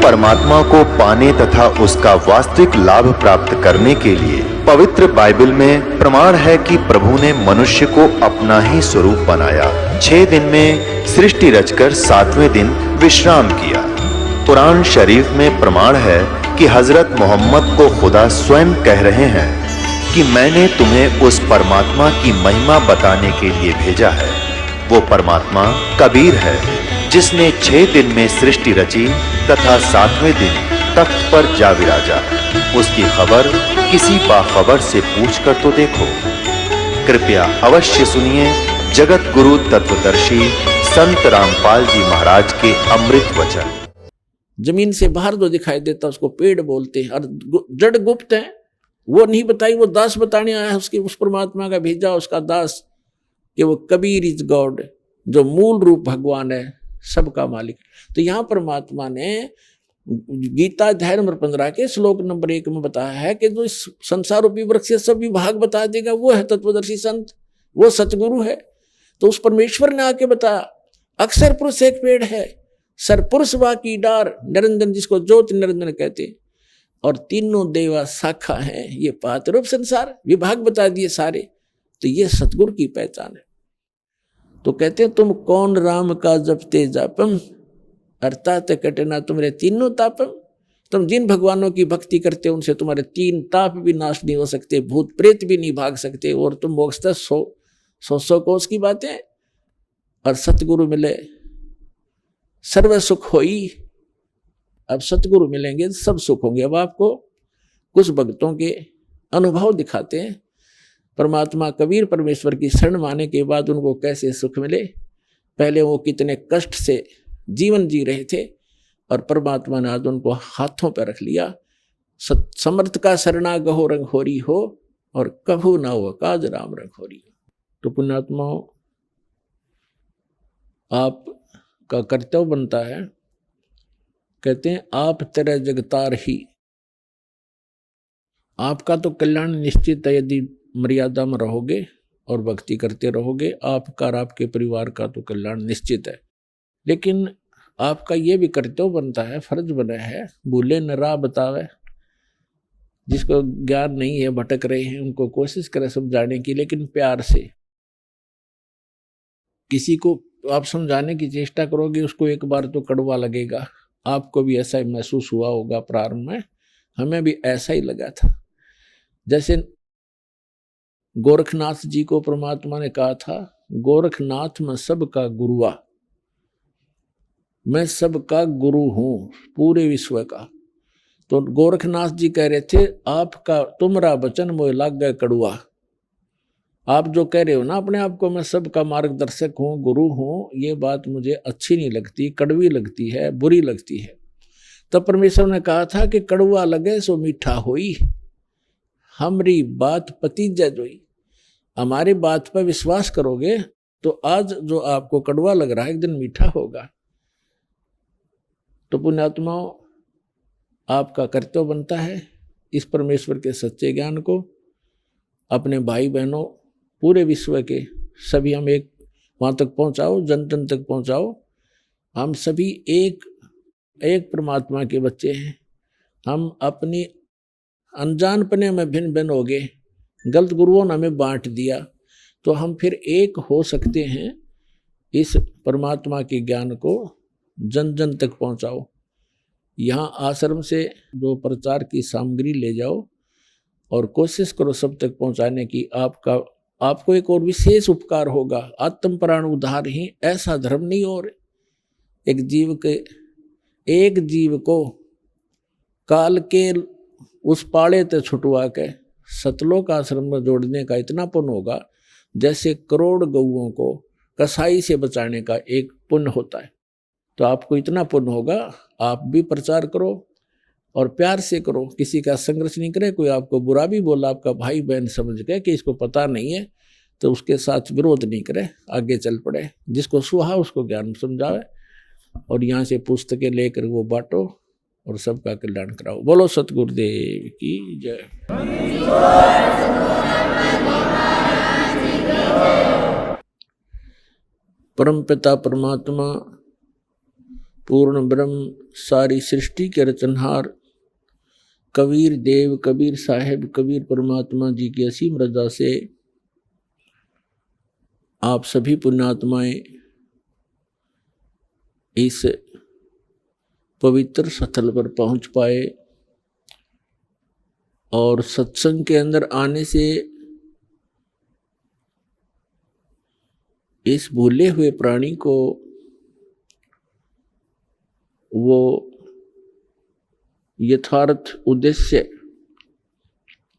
परमात्मा को पाने तथा उसका वास्तविक लाभ प्राप्त करने के लिए पवित्र बाइबल में प्रमाण है कि प्रभु ने मनुष्य को अपना ही स्वरूप बनाया। 6 दिन में सृष्टि रचकर 7वें दिन विश्राम किया। कुरान शरीफ में प्रमाण है कि हजरत मोहम्मद को खुदा स्वयं कह रहे हैं कि मैंने तुम्हें उस परमात्मा की महिमा बताने के लिए भेजा है। वो परमात्मा कबीर है जिसने 6 दिन में सृष्टि रची तथा 7वें दिन तख्त पर जा विराजा। उसकी खबर किसी बाखबर से पूछ कर तो देखो। कृपया अवश्य सुनिए जगत गुरु तत्वदर्शी संत रामपाल जी महाराज के अमृत वचन। जमीन से बाहर जो दिखाई देता उसको पेड़ बोलते हैं, और जड़ गुप्त है वो नहीं बताई, वो दास बताने आया है उसकी, उस परमात्मा का भेजा उसका दास कि वो कबीर इज गॉड, जो मूल रूप भगवान है, सबका मालिक। तो यहाँ परमात्मा ने गीता अध्याय नंबर 15 के श्लोक नंबर 1 में बताया है कि जो इस संसार रूपी वृक्ष से सब विभाग बता देगा वो है तत्वदर्शी संत, वो सतगुरु है। तो उस परमेश्वर ने आके बताया अक्षर पुरुष एक पेड़ है, सरपुरुष वा की डार, निरंजन जिसको ज्योति निरंजन कहते, और तीनों देवा शाखा हैं। ये पात रूप संसार विभाग बता दिए सारे। तो ये सतगुरु की पहचान है। तो कहते हैं तुम कौन राम का जपते जापम, अर्थात कटना तुम्हारे तीनों तापम। तुम जिन भगवानों की भक्ति करते हो उनसे तुम्हारे 3 ताप भी नाश नहीं हो सकते, भूत प्रेत भी नहीं भाग सकते, और तुम मोक्ष तक 100 कोस की बातें। और सतगुरु मिले सर्व सुख होई। अब सतगुरु मिलेंगे सब सुख होंगे। अब आपको कुछ भक्तों के अनुभव दिखाते हैं। परमात्मा कबीर परमेश्वर की शरण माने के बाद उनको कैसे सुख मिले। पहले वो कितने कष्ट से जीवन जी रहे थे, और परमात्मा ने आज उनको हाथों पर रख लिया। समर्थ का शरणा गहो रंग होरी हो, और कभू ना हो काज राम रंग होरी हो। तो पुण्यात्माओं, आपका कर्तव्य बनता है, कहते हैं आप तेरे जगतार ही। आपका तो कल्याण निश्चित है यदि मर्यादा में रहोगे और भक्ति करते रहोगे। आपका और आपके परिवार का तो कल्याण निश्चित है। लेकिन आपका ये भी कर्तव्य बनता है, फर्ज बना है, भूले न राह बतावे। जिसको ज्ञान नहीं है, भटक रहे हैं, उनको कोशिश करें समझाने की, लेकिन प्यार से। किसी को आप समझाने की चेष्टा करोगे उसको एक बार तो कड़वा लगेगा। आपको भी ऐसा ही महसूस हुआ होगा प्रारंभ में, हमें भी ऐसा ही लगा था। जैसे गोरखनाथ जी को परमात्मा ने कहा था, गोरखनाथ मैं सबका गुरुआ, मैं सबका गुरु हूं पूरे विश्व का। तो गोरखनाथ जी कह रहे थे आपका तुमरा वचन मोह लाग गए कड़ुआ। आप जो कह रहे हो ना अपने आप को मैं सबका मार्गदर्शक हूँ, गुरु हूँ, ये बात मुझे अच्छी नहीं लगती, कड़वी लगती है, बुरी लगती है। तब परमेश्वर ने कहा था कि कड़वा लगे सो मीठा होई, हमारी बात पतीजा जोई। हमारी बात पर विश्वास करोगे तो आज जो आपको कड़वा लग रहा है एक दिन मीठा होगा। तो पुण्यात्माओं, आपका कर्तव्य बनता है इस परमेश्वर के सच्चे ज्ञान को अपने भाई बहनों पूरे विश्व के सभी हम एक वहाँ तक पहुँचाओ, जन जन तक पहुँचाओ। हम सभी एक परमात्मा के बच्चे हैं। हम अपनी अनजानपने में भिन्न भिन्न हो गए, गलत गुरुओं ने हमें बांट दिया, तो हम फिर एक हो सकते हैं। इस परमात्मा के ज्ञान को जन जन तक पहुँचाओ। यहाँ आश्रम से जो प्रचार की सामग्री ले जाओ और कोशिश करो सब तक पहुँचाने की। आपको एक और विशेष उपकार होगा, आत्म प्राण उद्धार ही। ऐसा धर्म नहीं और एक जीव को काल के उस पाड़े ते छुटवा के सतलोक आश्रम में जोड़ने का इतना पुण्य होगा जैसे करोड़ गऊओं को कसाई से बचाने का एक पुण्य होता है। तो आपको इतना पुण्य होगा। आप भी प्रचार करो और प्यार से करो, किसी का संघर्ष नहीं करे। कोई आपको बुरा भी बोला, आपका भाई बहन समझ गए कि इसको पता नहीं है, तो उसके साथ विरोध नहीं करे, आगे चल पड़े। जिसको सुहा उसको ज्ञान समझावे, और यहाँ से पुस्तकें लेकर वो बांटो और सबका कल्याण कराओ। बोलो सतगुरुदेव की जय। परमपिता परमात्मा पूर्ण ब्रह्म, सारी सृष्टि के रचनहार कबीर देव, कबीर साहेब, कबीर परमात्मा जी की असीम रजा से आप सभी पुण्यात्माएं इस पवित्र स्थल पर पहुंच पाए और सत्संग के अंदर आने से इस भूले हुए प्राणी को वो यथार्थ उद्देश्य,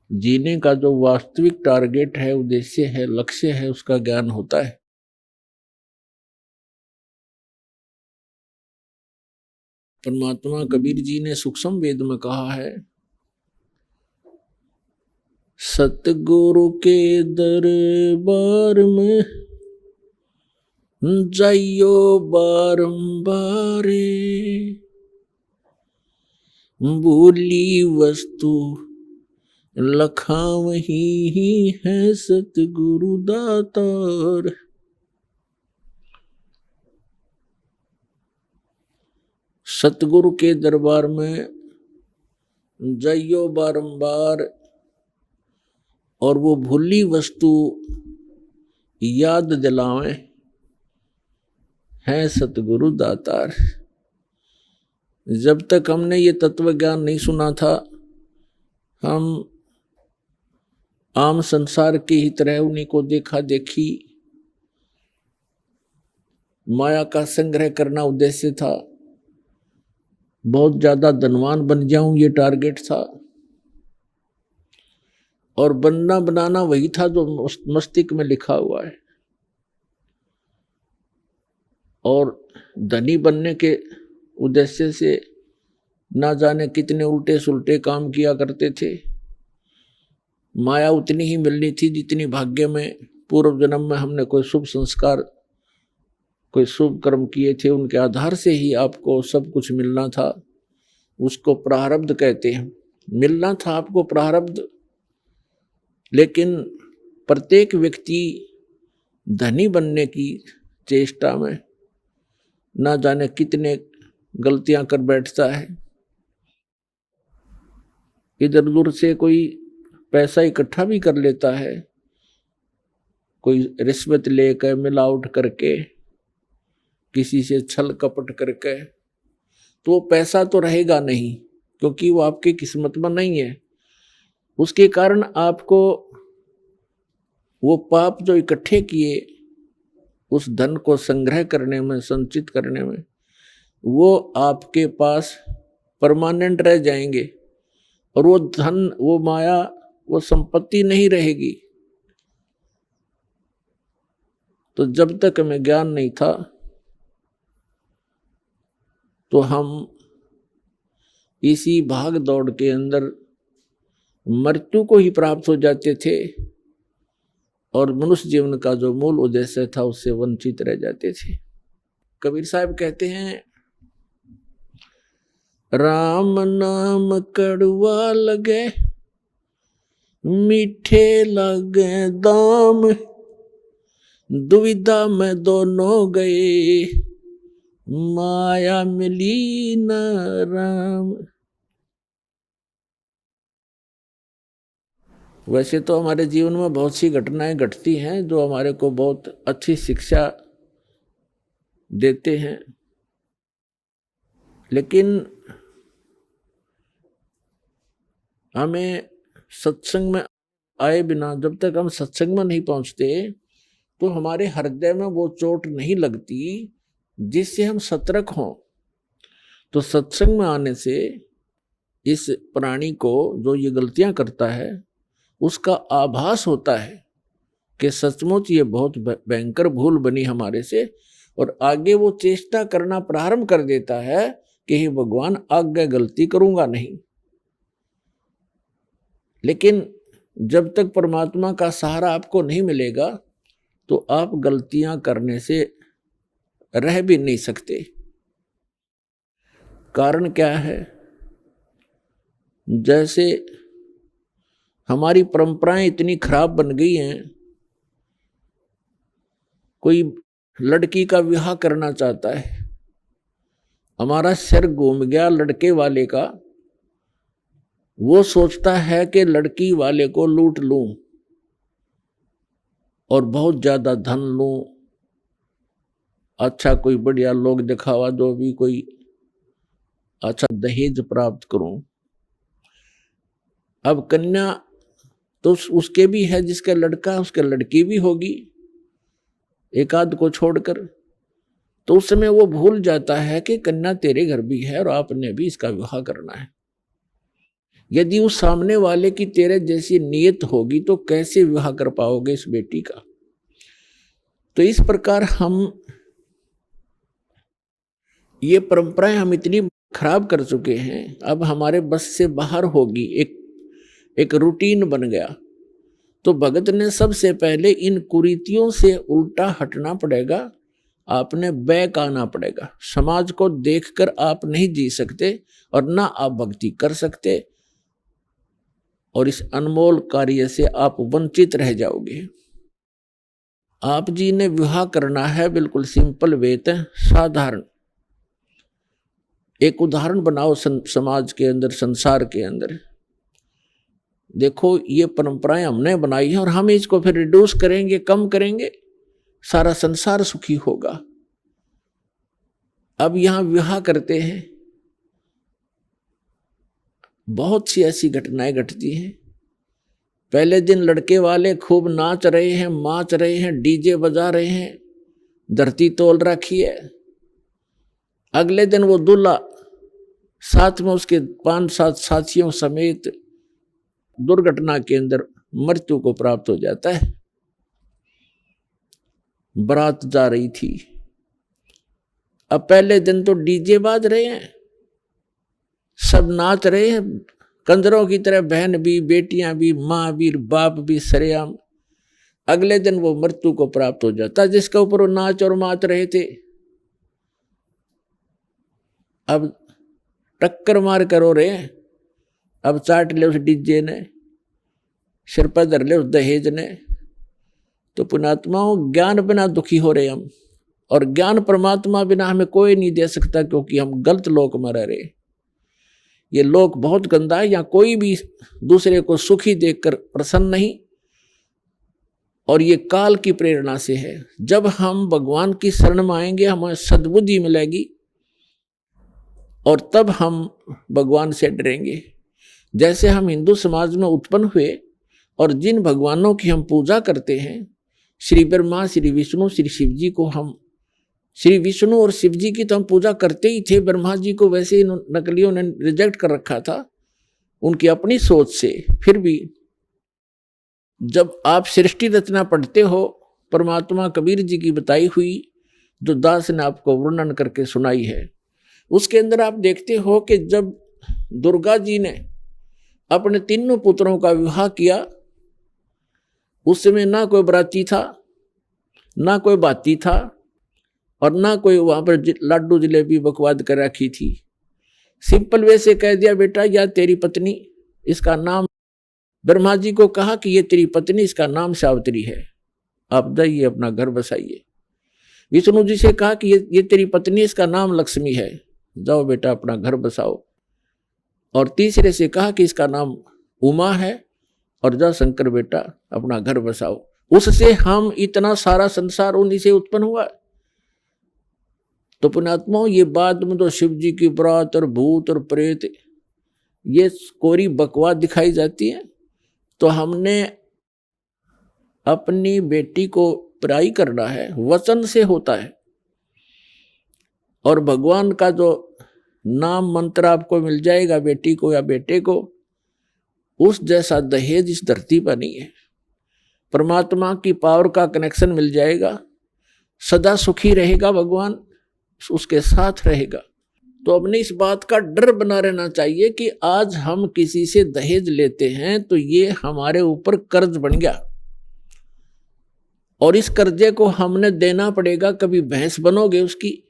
जीने का जो वास्तविक टारगेट है, उद्देश्य है, लक्ष्य है, उसका ज्ञान होता है। परमात्मा कबीर जी ने सूक्ष्म वेद में कहा है, सतगुरु के दरबार में जाइयो बारंबारे, भूली वस्तु लखावही ही है सतगुरु दातार। सतगुरु के दरबार में जाइयो बारंबार और वो भूली वस्तु याद दिलावें, है सतगुरु दातार। जब तक हमने ये तत्व ज्ञान नहीं सुना था, हम आम संसार की ही तरह उन्हीं को देखा देखी, माया का संग्रह करना उद्देश्य था, बहुत ज्यादा धनवान बन जाऊं ये टारगेट था, और बनना बनाना वही था जो मस्तिष्क में लिखा हुआ है। और धनी बनने के उद्देश्य से ना जाने कितने उल्टे सुलटे काम किया करते थे। माया उतनी ही मिलनी थी जितनी भाग्य में पूर्व जन्म में हमने कोई शुभ संस्कार, कोई शुभ कर्म किए थे, उनके आधार से ही आपको सब कुछ मिलना था। उसको प्रारब्ध कहते हैं। मिलना था आपको प्रारब्ध, लेकिन प्रत्येक व्यक्ति धनी बनने की चेष्टा में ना जाने कितने गलतियां कर बैठता है। इधर उधर से कोई पैसा इकट्ठा भी कर लेता है, कोई रिश्वत लेकर, मिलावट करके, किसी से छल कपट करके, तो वो पैसा तो रहेगा नहीं, क्योंकि वो आपकी किस्मत में नहीं है। उसके कारण आपको वो पाप जो इकट्ठे किए, उस धन को संग्रह करने में, संचित करने में, वो आपके पास परमानेंट रह जाएंगे और वो धन, वो माया, वो संपत्ति नहीं रहेगी। तो जब तक हमें ज्ञान नहीं था तो हम इसी भाग दौड़ के अंदर मृत्यु को ही प्राप्त हो जाते थे और मनुष्य जीवन का जो मूल उद्देश्य था उससे वंचित रह जाते थे। कबीर साहब कहते हैं, राम नाम कड़वा लगे, मीठे लगे दाम, दुविधा में दोनों गए, माया मिली न राम। वैसे तो हमारे जीवन में बहुत सी घटनाएं घटती हैं जो हमारे को बहुत अच्छी शिक्षा देते हैं, लेकिन हमें सत्संग में आए बिना, जब तक हम सत्संग में नहीं पहुंचते, तो हमारे हृदय में वो चोट नहीं लगती जिससे हम सतर्क हों। तो सत्संग में आने से इस प्राणी को जो ये गलतियां करता है उसका आभास होता है कि सचमुच ये बहुत भयंकर भूल बनी हमारे से, और आगे वो चेष्टा करना प्रारंभ कर देता है कि हे भगवान, आगे गलती करूंगा नहीं। लेकिन जब तक परमात्मा का सहारा आपको नहीं मिलेगा तो आप गलतियां करने से रह भी नहीं सकते। कारण क्या है? जैसे हमारी परंपराएं इतनी खराब बन गई हैं, कोई लड़की का विवाह करना चाहता है हमारा सिर घूम गया लड़के वाले का, वो सोचता है कि लड़की वाले को लूट लूं और बहुत ज्यादा धन लूं, अच्छा कोई बढ़िया लोग दिखावा दो, भी कोई अच्छा दहेज प्राप्त करूं। अब कन्या तो उसके भी है, जिसका लड़का उसके लड़की भी होगी एक आध को छोड़कर, तो उस समय वो भूल जाता है कि कन्या तेरे घर भी है और आपने भी इसका विवाह करना है। यदि उस सामने वाले की तेरे जैसी नीयत होगी तो कैसे विवाह कर पाओगे इस बेटी का। तो इस प्रकार हम ये परंपराएं हम इतनी खराब कर चुके हैं, अब हमारे बस से बाहर होगी, एक रूटीन बन गया। तो भगत ने सबसे पहले इन कुरीतियों से उल्टा हटना पड़ेगा, आपने बैक आना पड़ेगा। समाज को देखकर आप नहीं जी सकते और ना आप भक्ति कर सकते, और इस अनमोल कार्य से आप वंचित रह जाओगे। आप जी ने विवाह करना है, बिल्कुल सिंपल वेत है, साधारण एक उदाहरण बनाओ समाज के अंदर, संसार के अंदर। देखो ये परंपराएं हमने बनाई हैं और हम इसको फिर रिड्यूस करेंगे, कम करेंगे, सारा संसार सुखी होगा। अब यहां विवाह करते हैं, बहुत सी ऐसी घटनाएं घटती हैं। पहले दिन लड़के वाले खूब नाच रहे हैं, माच रहे हैं, डीजे बजा रहे हैं, धरती तोल रखी है। अगले दिन वो दूल्हा साथ में उसके 5-7 साथियों समेत दुर्घटना के अंदर मृत्यु को प्राप्त हो जाता है। बारात जा रही थी, अब पहले दिन तो डीजे बाज रहे हैं, सब नाच रहे हैं कंजरों की तरह, बहन भी, बेटियां भी, माँ भी, बाप भी सरेआम। अगले दिन वो मृत्यु को प्राप्त हो जाता है जिसके ऊपर वो नाच और माच रहे थे। अब टक्कर मार कर रो रहे हैं, अब चाट ले उस डीजे ने, सिर पर धर ले उस दहेज ने। तो पुण्यात्माओं, ज्ञान बिना दुखी हो रहे हम, और ज्ञान परमात्मा बिना हमें कोई नहीं दे सकता, क्योंकि हम गलत लोक में रह रहे। ये लोक बहुत गंदा है, यहाँ कोई भी दूसरे को सुखी देखकर प्रसन्न नहीं, और ये काल की प्रेरणा से है। जब हम भगवान की शरण में आएंगे हमें सद्बुद्धि मिलेगी, और तब हम भगवान से डरेंगे। जैसे हम हिंदू समाज में उत्पन्न हुए और जिन भगवानों की हम पूजा करते हैं, श्री ब्रह्मा, श्री विष्णु, श्री शिव जी को हम, श्री विष्णु और शिव जी की तो हम पूजा करते ही थे, ब्रह्मा जी को वैसे ही नकलियों ने रिजेक्ट कर रखा था उनकी अपनी सोच से। फिर भी जब आप सृष्टि रचना पढ़ते हो, परमात्मा कबीर जी की बताई हुई जो दास ने आपको वर्णन करके सुनाई है, उसके अंदर आप देखते हो कि जब दुर्गा जी ने अपने तीनों पुत्रों का विवाह किया, उस समय ना कोई बराती था, ना कोई बाती था, और ना कोई वहां पर लाडू जलेबी बकवाद कर रखी थी। सिंपल वे से कह दिया, बेटा या तेरी पत्नी, इसका नाम, ब्रह्मा जी को कहा कि ये तेरी पत्नी, इसका नाम सावित्री है, आप जाइए अपना घर बसाइए। विष्णु जी से कहा कि ये तेरी पत्नी, इसका नाम लक्ष्मी है, जाओ बेटा अपना घर बसाओ। और तीसरे से कहा कि इसका नाम उमा है, और जाओ शंकर बेटा अपना घर बसाओ। उससे हम इतना सारा संसार उन्हीं से उत्पन्न हुआ। तो पुण्यात्माओं, ये बाद में तो शिव जी की बरात और भूत और प्रेत, ये कोरी बकवास दिखाई जाती है। तो हमने अपनी बेटी को पराई करना है, वचन से होता है। और भगवान का जो नाम मंत्र आपको मिल जाएगा बेटी को या बेटे को, उस जैसा दहेज इस धरती पर नहीं है। परमात्मा की पावर का कनेक्शन मिल जाएगा, सदा सुखी रहेगा भगवान, उसके साथ रहेगा। तो अपने इस बात का डर बना रहना चाहिए कि आज हम किसी से दहेज लेते हैं तो ये हमारे ऊपर कर्ज बन गया, और इस कर्जे को हमने देना पड़ेगा। कभी भैंस बनोगे उसकी,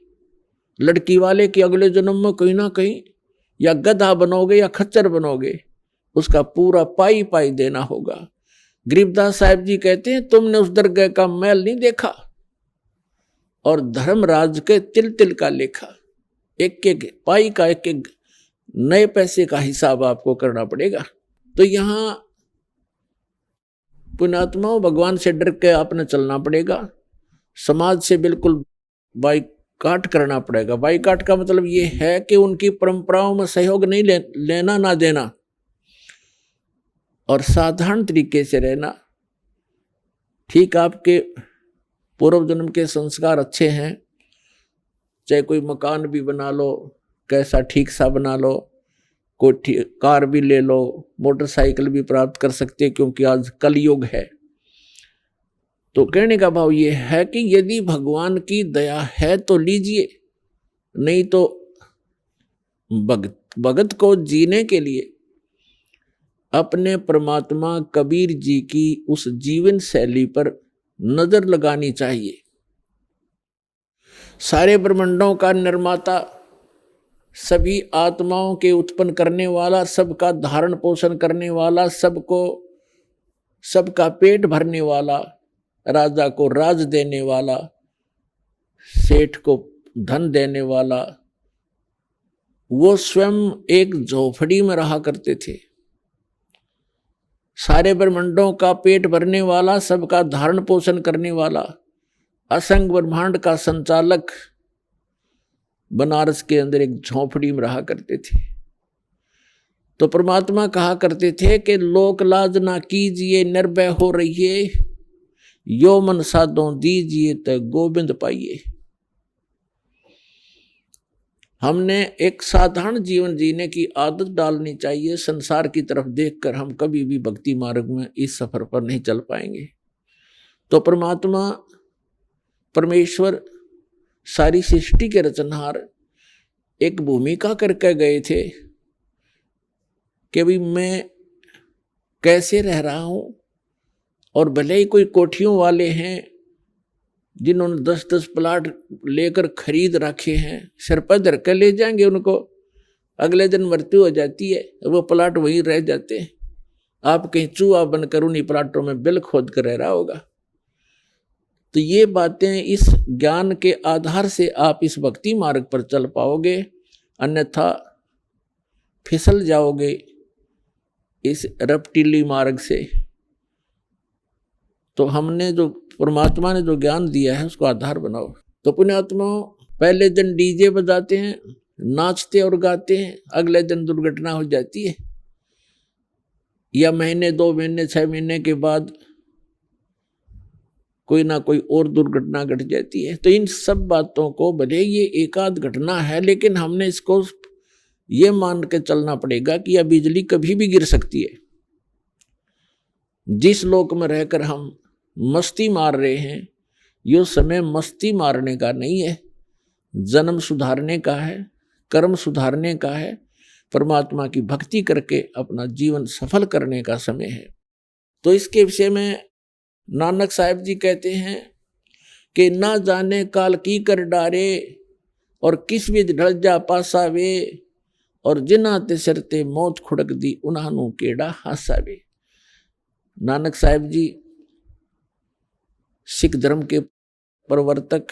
लड़की वाले की अगले जन्म में कहीं ना कहीं, या गधा बनोगे या खच्चर बनोगे, उसका पूरा पाई पाई देना होगा। गरीबदास साहब जी कहते हैं, तुमने उस दरगाह का मैल नहीं देखा और धर्मराज के तिल तिल का लेखा। एक एक पाई का, एक एक नए पैसे का हिसाब आपको करना पड़ेगा। तो यहाँ पुण्यात्माओं, भगवान से डर के आपने चलना पड़ेगा। समाज से बिल्कुल बाइकाट करना पड़ेगा। बाइकाट का मतलब ये है कि उनकी परंपराओं में सहयोग नहीं लेना ना देना, और साधारण तरीके से रहना। ठीक, आपके पूर्व जन्म के संस्कार अच्छे हैं, चाहे कोई मकान भी बना लो, कैसा ठीक सा बना लो, कोई कार भी ले लो, मोटरसाइकिल भी प्राप्त कर सकते, क्योंकि आज कलयुग है। तो कहने का भाव ये है कि यदि भगवान की दया है तो लीजिए, नहीं तो भगत को जीने के लिए अपने परमात्मा कबीर जी की उस जीवन शैली पर नजर लगानी चाहिए। सारे ब्रह्मांडों का निर्माता, सभी आत्माओं के उत्पन्न करने वाला, सबका धारण पोषण करने वाला, सबका पेट भरने वाला, राजा को राज देने वाला, सेठ को धन देने वाला, वो स्वयं एक झोपड़ी में रहा करते थे। सारे ब्रह्मांडों का पेट भरने वाला, सबका धारण पोषण करने वाला, असंग ब्रह्मांड का संचालक बनारस के अंदर एक झोपड़ी में रहा करते थे। तो परमात्मा कहा करते थे कि लोक लाज ना कीजिए, निर्भय हो रहिए, यो मन साधो दीजिए तो गोविंद पाइए। हमने एक साधारण जीवन जीने की आदत डालनी चाहिए। संसार की तरफ देखकर हम कभी भी भक्ति मार्ग में इस सफर पर नहीं चल पाएंगे। तो परमात्मा, परमेश्वर, सारी सृष्टि के रचनहार एक भूमिका करके गए थे कि भी मैं कैसे रह रहा हूं। और भले ही कोई कोठियों वाले हैं जिन्होंने 10-10 प्लाट लेकर खरीद रखे हैं, सिर पर धर कर ले जाएंगे उनको, अगले दिन मृत्यु हो जाती है, वो प्लाट वहीं रह जाते हैं। आप कहीं चूहा बनकर उन्हीं प्लाटों में बिल खोद कर रह रहा होगा। तो ये बातें, इस ज्ञान के आधार से आप इस भक्ति मार्ग पर चल पाओगे, अन्यथा फिसल जाओगे इस रपटीली मार्ग से। तो हमने जो परमात्मा ने जो ज्ञान दिया है उसको आधार बनाओ। तो पुण्यात्माओं, पहले दिन डीजे बजाते हैं, नाचते और गाते हैं, अगले दिन दुर्घटना हो जाती है, या महीने 2 महीने 6 महीने के बाद कोई ना कोई और दुर्घटना घट जाती है। तो इन सब बातों को, भले ये एकाध घटना है, लेकिन हमने इसको ये मान के चलना पड़ेगा कि यह बिजली कभी भी गिर सकती है। जिस लोक में रहकर हम मस्ती मार रहे हैं, ये समय मस्ती मारने का नहीं है, जन्म सुधारने का है, कर्म सुधारने का है, परमात्मा की भक्ति करके अपना जीवन सफल करने का समय है। तो इसके विषय में नानक साहिब जी कहते हैं कि ना जाने काल की कर डारे, और किस विध ढल जा पासावे, और जिन्हां ते सरते मौत खुड़क दी, उन्हां केड़ा हासावे। नानक साहिब जी सिख धर्म के प्रवर्तक,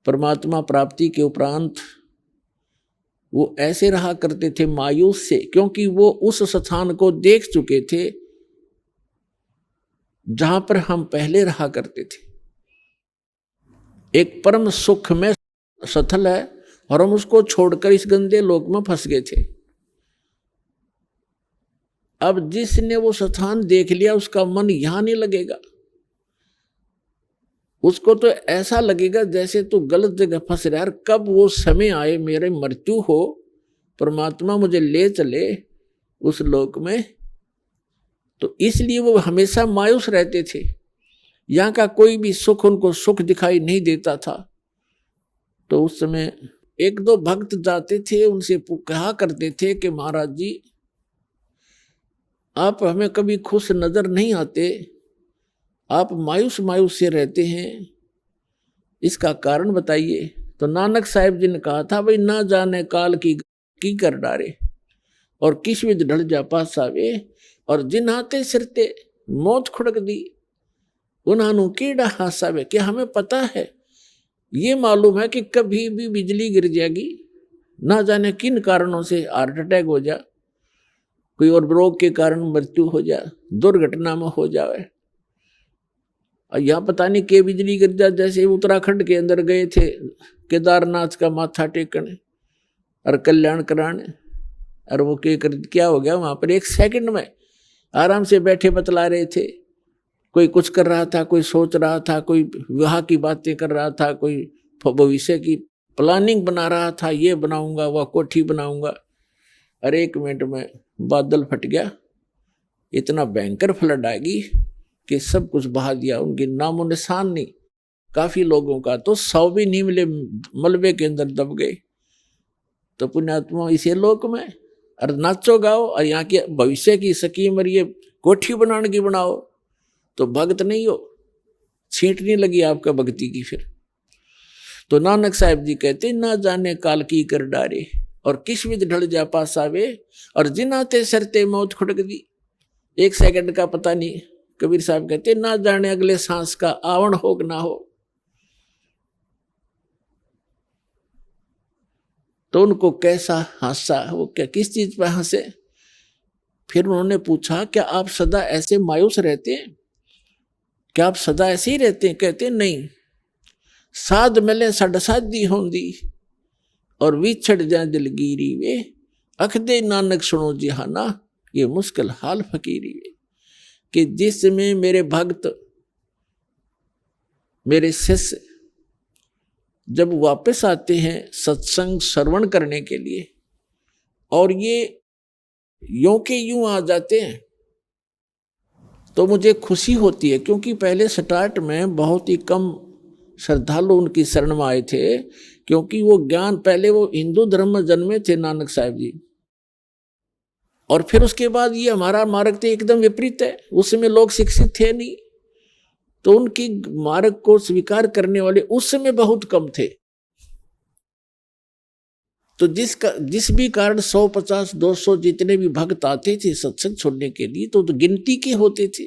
परमात्मा प्राप्ति के उपरांत वो ऐसे रहा करते थे मायूस से, क्योंकि वो उस स्थान को देख चुके थे जहां पर हम पहले रहा करते थे। एक परम सुख में स्थल है और हम उसको छोड़कर इस गंदे लोक में फंस गए थे। अब जिसने वो स्थान देख लिया उसका मन यहां नहीं लगेगा, उसको तो ऐसा लगेगा जैसे तू गलत जगह फंस रहा है, कब वो समय आए मेरे मृत्यु हो, परमात्मा मुझे ले चले उस लोक में। तो इसलिए वो हमेशा मायूस रहते थे, यहाँ का कोई भी सुख उनको सुख दिखाई नहीं देता था। तो उस समय 1-2 भक्त जाते थे, उनसे कहा करते थे कि महाराज जी आप हमें कभी खुश नजर नहीं आते, आप मायूस मायूस से रहते हैं, इसका कारण बताइए। तो नानक साहिब जी ने कहा था, भाई ना जाने काल की कर डारे, और किस विध ढल जा पासावे, और जिन हाथे सिरते मौत खुड़क दी, उन्हां केड़ा हासावे। क्या हमें पता है, ये मालूम है कि कभी भी बिजली गिर जाएगी, ना जाने किन कारणों से हार्ट अटैक हो जा, कोई और रोग के कारण मृत्यु हो जा, दुर्घटना में हो जाए। और यहाँ पता नहीं के बिजली गिर जा, जैसे उत्तराखंड के अंदर गए थे केदारनाथ का माथा टेकने और कल्याण कराने, और वो क्या हो गया वहां पर, 1 सेकंड में आराम से बैठे बतला रहे थे। कोई कुछ कर रहा था, कोई सोच रहा था, कोई विवाह की बातें कर रहा था, कोई भविष्य की प्लानिंग बना रहा था, ये बनाऊंगा, वह कोठी बनाऊंगा। अरे 1 मिनट में बादल फट गया, इतना भयंकर फ्लड आएगी कि सब कुछ बहा दिया, उनकी नामो निशान नहीं। काफी लोगों का तो 100 भी नहीं मिले, मलबे के अंदर दब गए। तो पुण्यात्मा इसे लोक में और नाचो गाओ, और यहाँ की भविष्य की स्कीम और ये कोठी बनाने की बनाओ, तो भक्त नहीं हो, छींट नहीं लगी आपका भक्ति की। फिर तो नानक साहब जी कहते, ना जाने काल की कर डारे और किस विध ढल जा पास आवे, और जिनाते सरते मौत खुटक दी। 1 सेकंड का पता नहीं। कबीर साहब कहते, ना जाने अगले सांस का आवण हो कि ना हो। तो उनको कैसा हासा, वो क्या किस चीज पर हंसे। फिर उन्होंने पूछा, क्या आप सदा ऐसे मायूस रहते हैं, क्या आप सदा ऐसे ही रहते हैं? कहते नहीं, साध मिले सड साधी होंदी और विछड़ जाए दिलगीरी वे, अख दे नानक सुनो जिहाना, ये मुश्किल हाल फकीरी वे। कि जिसमें मेरे भक्त, मेरे शिष्य जब वापस आते हैं सत्संग श्रवण करने के लिए, और ये यूं के यूं आ जाते हैं, तो मुझे खुशी होती है। क्योंकि पहले स्टार्ट में बहुत ही कम श्रद्धालु उनकी शरण में आए थे, क्योंकि वो ज्ञान, पहले वो हिंदू धर्म में जन्मे थे नानक साहब जी, और फिर उसके बाद ये हमारा मार्ग तो एकदम विपरीत है, उसमें लोग शिक्षित थे नहीं, तो उनकी मार्ग को स्वीकार करने वाले उस समय बहुत कम थे। तो जिस भी कारण 150, 200 जितने भी भक्त आते थे सत्संग छोड़ने के लिए, तो गिनती के होते थे,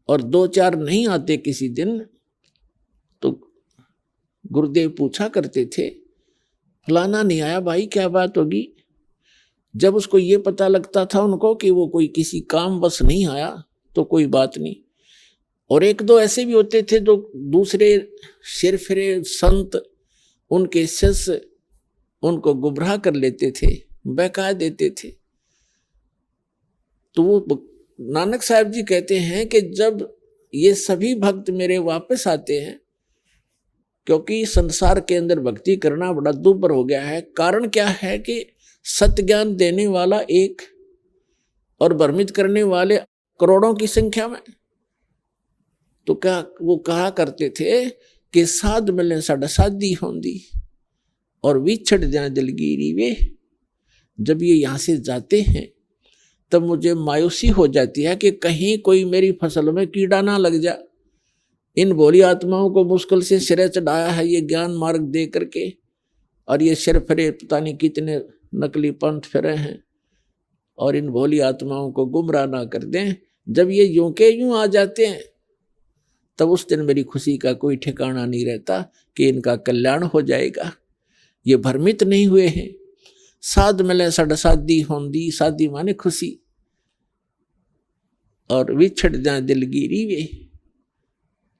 और 2-4 नहीं आते किसी दिन, तो गुरुदेव पूछा करते थे, फलाना नहीं आया भाई, क्या बात होगी। जब उसको ये पता लगता था उनको कि वो कोई किसी काम बस नहीं आया, तो कोई बात नहीं। और 1-2 ऐसे भी होते थे जो दूसरे सिरफिरे संत, उनके शिष्य उनको गुमराह कर लेते थे, बहका देते थे। तो वो नानक साहब जी कहते हैं कि जब ये सभी भक्त मेरे वापस आते हैं, क्योंकि संसार के अंदर भक्ति करना बड़ा दुर्भर हो गया है। कारण क्या है कि सत्य ज्ञान देने वाला एक और भ्रमित करने वाले करोड़ों की संख्या में। तो क्या वो कहा करते थे कि साध मिले साढ़ा साधी होंदी और विछड़ जाए दिलगीरी वे। जब ये यहाँ से जाते हैं तब मुझे मायूसी हो जाती है कि कहीं कोई मेरी फसल में कीड़ा ना लग जा। इन भोली आत्माओं को मुश्किल से सिरे चढ़ाया है ये ज्ञान मार्ग दे करके, और ये सिर फिरे पता नहीं कितने नकली पंथ फिरे हैं, और इन भोली आत्माओं को गुमराह ना कर दें। जब ये यूं के यूं आ जाते हैं तब उस दिन मेरी खुशी का कोई ठिकाना नहीं रहता कि इनका कल्याण हो जाएगा। ये भ्रमित नहीं हुए हैं। साध मिले सड़ साधी होंदी, साधी माने खुशी, और विछड़ जाए दिलगीरी वे।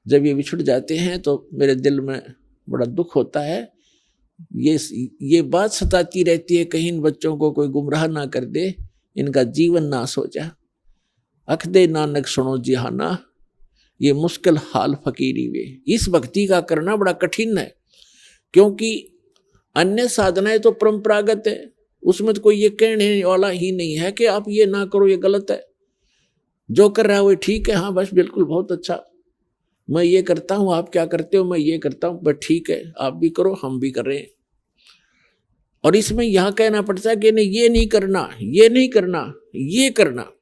जब ये विछड़ जाते हैं तो मेरे दिल में बड़ा दुख होता है। ये बात सताती रहती है, कहीं इन बच्चों को कोई गुमराह ना कर दे, इनका जीवन नाश हो जाए। अख दे नानक सुनो जिहाना, ये मुश्किल हाल फकीरी वे। इस भक्ति का करना बड़ा कठिन है, क्योंकि अन्य साधनाएं तो परंपरागत है, उसमें तो कोई ये कहने वाला ही नहीं है कि आप ये ना करो, ये गलत है। जो कर रहा है वो ठीक है, हाँ बस बिल्कुल बहुत अच्छा, मैं ये करता हूँ, आप क्या करते हो, मैं ये करता हूँ, बस ठीक है, आप भी करो हम भी कर रहे हैं। और इसमें यह कहना पड़ता है कि नहीं ये नहीं करना, ये नहीं करना, ये करना।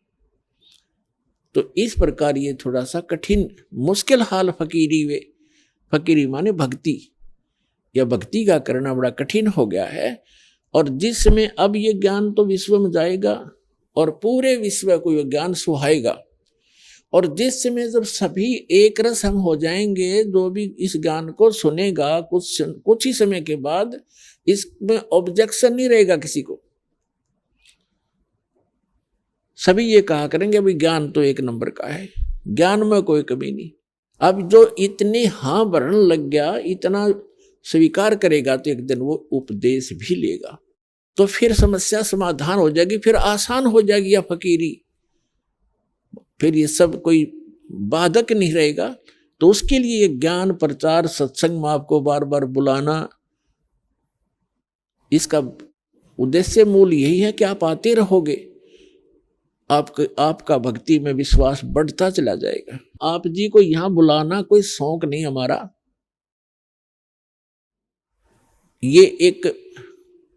तो इस प्रकार ये थोड़ा सा कठिन मुश्किल हाल फकीरी वे। फकीरी माने भक्ति, या भक्ति का करना बड़ा कठिन हो गया है। और जिसमें अब ये ज्ञान तो विश्व में जाएगा और पूरे विश्व को ये ज्ञान सुहाएगा, और जिस समय जब सभी एक रस हम हो जाएंगे, जो भी इस ज्ञान को सुनेगा कुछ ही समय के बाद इसमें ऑब्जेक्शन नहीं रहेगा किसी को। सभी ये कहा करेंगे भाई ज्ञान तो एक नंबर का है, ज्ञान में कोई कमी नहीं। अब जो इतने हाँ भरने लग गया, इतना स्वीकार करेगा, तो एक दिन वो उपदेश भी लेगा, तो फिर समस्या समाधान हो जाएगी, फिर आसान हो जाएगी या फकीरी, फिर ये सब कोई बाधक नहीं रहेगा। तो उसके लिए ज्ञान प्रचार सत्संग में आपको बार बार बुलाना, इसका उद्देश्य मूल यही है कि आप आते रहोगे, आपका भक्ति में विश्वास बढ़ता चला जाएगा। आप जी को यहां बुलाना कोई शौक नहीं हमारा, ये एक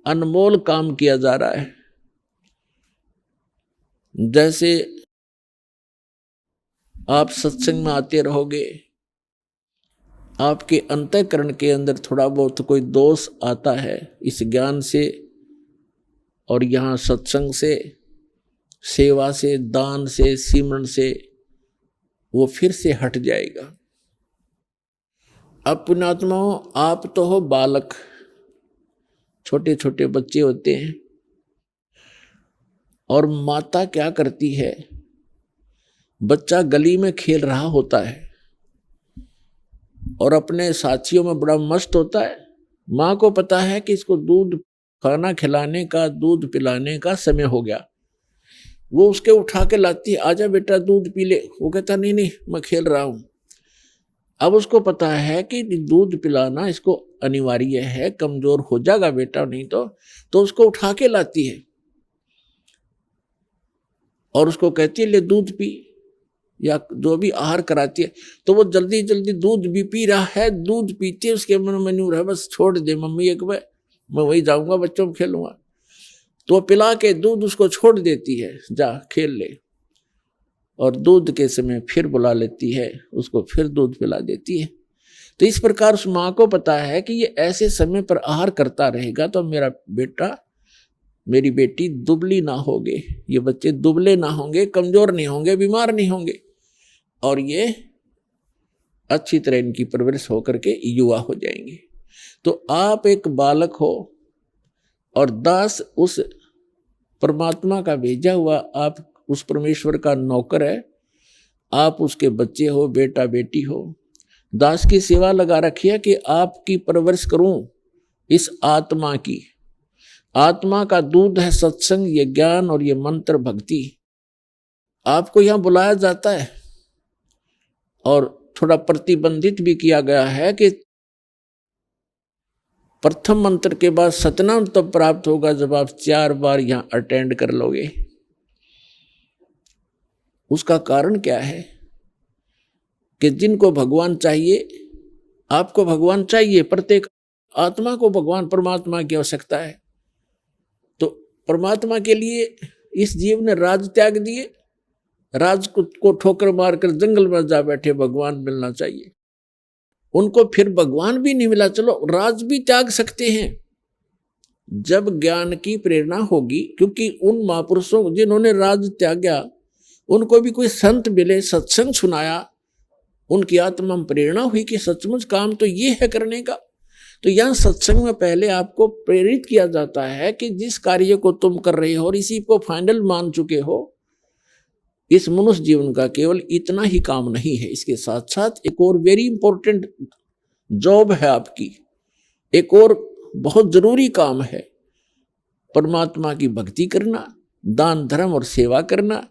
अनमोल काम किया जा रहा है। जैसे आप सत्संग में आते रहोगे, आपके अंतःकरण के अंदर थोड़ा बहुत कोई दोष आता है इस ज्ञान से, और यहाँ सत्संग से, सेवा से, दान से, सिमरन से वो फिर से हट जाएगा। अब पुण्यात्माओं, आप तो हो बालक, छोटे छोटे बच्चे होते हैं, और माता क्या करती है, बच्चा गली में खेल रहा होता है और अपने साथियों में बड़ा मस्त होता है। माँ को पता है कि इसको दूध खाना खिलाने का, दूध पिलाने का समय हो गया, वो उसके उठा के लाती है, आजा बेटा दूध पी ले। वो कहता नहीं नहीं मैं खेल रहा हूं। अब उसको पता है कि दूध पिलाना इसको अनिवार्य है, कमजोर हो जाएगा बेटा नहीं तो उसको उठा के लाती है और उसको कहती है ले दूध पी, या जो भी आहार कराती है। तो वो जल्दी जल्दी दूध भी पी रहा है, दूध पीते उसके मन में न्यू रहा बस छोड़ दे मम्मी एक बार, मैं वही जाऊंगा बच्चों में खेलूंगा। तो पिला के दूध उसको छोड़ देती है, जा खेल ले, और दूध के समय फिर बुला लेती है उसको, फिर दूध पिला देती है। तो इस प्रकार उस माँ को पता है कि ये ऐसे समय पर आहार करता रहेगा तो मेरा बेटा, मेरी बेटी दुबली ना होगे, ये बच्चे दुबले ना होंगे, कमजोर नहीं होंगे, बीमार नहीं होंगे, और ये अच्छी तरह इनकी परवरिश होकर के युवा हो जाएंगे। तो आप एक बालक हो और दास उस परमात्मा का भेजा हुआ, आप उस परमेश्वर का नौकर है, आप उसके बच्चे हो, बेटा बेटी हो। दास की सेवा लगा रखी है कि आपकी परवरिश करूं इस आत्मा की। आत्मा का दूध है सत्संग, ये ज्ञान और ये मंत्र भक्ति। आपको यहां बुलाया जाता है और थोड़ा प्रतिबंधित भी किया गया है कि प्रथम मंत्र के बाद सतनाम तब प्राप्त होगा जब आप 4 बार यहां अटेंड कर लोगे। उसका कारण क्या है कि जिनको भगवान चाहिए, आपको भगवान चाहिए, प्रत्येक आत्मा को भगवान परमात्मा की आवश्यकता है। तो परमात्मा के लिए इस जीव ने राज त्याग दिए, राज को ठोकर मारकर जंगल में जा बैठे, भगवान मिलना चाहिए। उनको फिर भगवान भी नहीं मिला, चलो राज भी त्याग सकते हैं जब ज्ञान की प्रेरणा होगी। क्योंकि उन महापुरुषों जिन्होंने राज त्यागा, उनको भी कोई संत मिले, सत्संग सुनाया, उनकी आत्मा में प्रेरणा हुई कि सचमुच काम तो ये है करने का। तो यहाँ सत्संग में पहले आपको प्रेरित किया जाता है कि जिस कार्य को तुम कर रहे हो और इसी को फाइनल मान चुके हो, इस मनुष्य जीवन का केवल इतना ही काम नहीं है, इसके साथ साथ एक और वेरी इंपॉर्टेंट जॉब है आपकी, एक और बहुत जरूरी काम है, परमात्मा की भक्ति करना, दान धर्म और सेवा करना,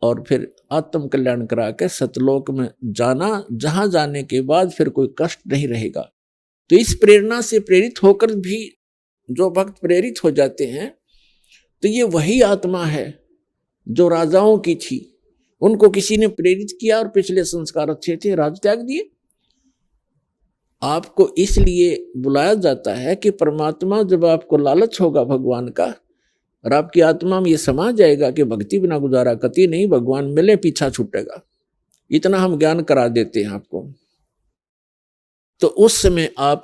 और फिर आत्म कल्याण करा के सतलोक में जाना, जहां जाने के बाद फिर कोई कष्ट नहीं रहेगा। तो इस प्रेरणा से प्रेरित होकर भी जो भक्त प्रेरित हो जाते हैं, तो ये वही आत्मा है जो राजाओं की थी, उनको किसी ने प्रेरित किया और पिछले संस्कार अच्छे थे, राज त्याग दिए। आपको इसलिए बुलाया जाता है कि परमात्मा जब आपको लालच होगा भगवान का और आपकी आत्मा में ये समा जाएगा कि भक्ति बिना गुजारा कति नहीं, भगवान मिले पीछा छूटेगा, इतना हम ज्ञान करा देते हैं आपको। तो उस समय आप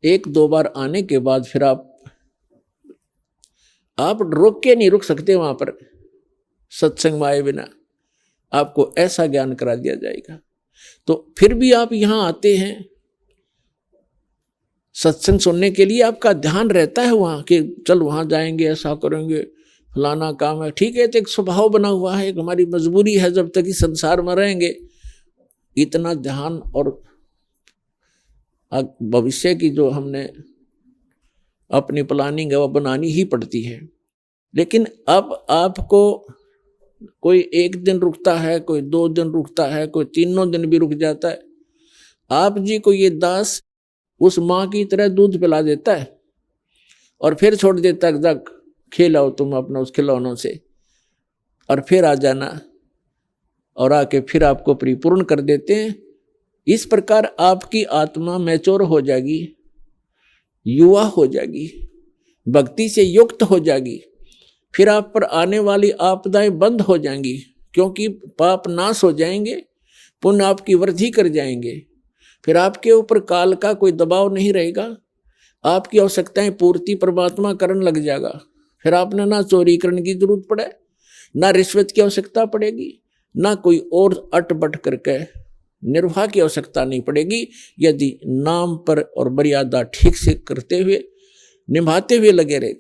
1-2 बार आने के बाद फिर आप रुक के नहीं रुक सकते वहां पर सत्संग में आए बिना। आपको ऐसा ज्ञान करा दिया जाएगा। तो फिर भी आप यहाँ आते हैं सत्संग सुनने के लिए, आपका ध्यान रहता है वहाँ कि चल वहाँ जाएंगे, ऐसा करेंगे, फलाना काम है। ठीक है, तो एक स्वभाव बना हुआ है, एक हमारी मजबूरी है, जब तक इस संसार में रहेंगे इतना ध्यान और भविष्य की जो हमने अपनी प्लानिंग है वो बनानी ही पड़ती है। लेकिन अब आपको कोई एक दिन रुकता है, कोई 2 दिन रुकता है, कोई 3 दिन भी रुक जाता है। आप जी को ये दास उस माँ की तरह दूध पिला देता है और फिर छोड़ देता है, जग खेलाओ तुम अपना उस खिलौनों से, और फिर आ जाना, और आके फिर आपको परिपूर्ण कर देते हैं। इस प्रकार आपकी आत्मा मैच्योर हो जाएगी, युवा हो जाएगी, भक्ति से युक्त हो जाएगी। फिर आप पर आने वाली आपदाएं बंद हो जाएंगी, क्योंकि पाप नाश हो जाएंगे, पुण्य आपकी वृद्धि कर जाएंगे। फिर आपके ऊपर काल का कोई दबाव नहीं रहेगा, आपकी आवश्यकताएं पूर्ति परमात्मा करने लग जाएगा। फिर आपने ना चोरी करने की जरूरत पड़े, ना रिश्वत की आवश्यकता पड़ेगी, ना कोई और अटपट करके निर्वाह की आवश्यकता नहीं पड़ेगी, यदि नाम पर और मर्यादा ठीक से करते हुए निभाते हुए लगे रहे।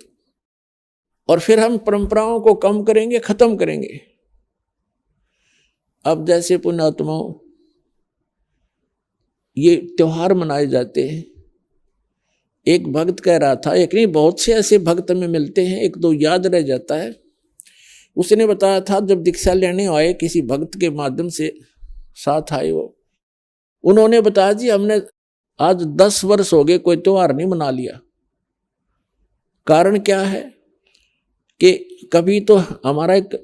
और फिर हम परंपराओं को कम करेंगे, खत्म करेंगे। अब जैसे पुण्यात्माओं ये त्योहार मनाए जाते हैं, एक भक्त कह रहा था, एक नहीं बहुत से ऐसे भक्त में मिलते हैं, एक दो याद रह जाता है। उसने बताया था जब दीक्षा लेने आए किसी भक्त के माध्यम से साथ आए वो, उन्होंने बताया जी हमने आज 10 वर्ष हो गए कोई त्योहार नहीं मना लिया। कारण क्या है कि कभी तो हमारा एक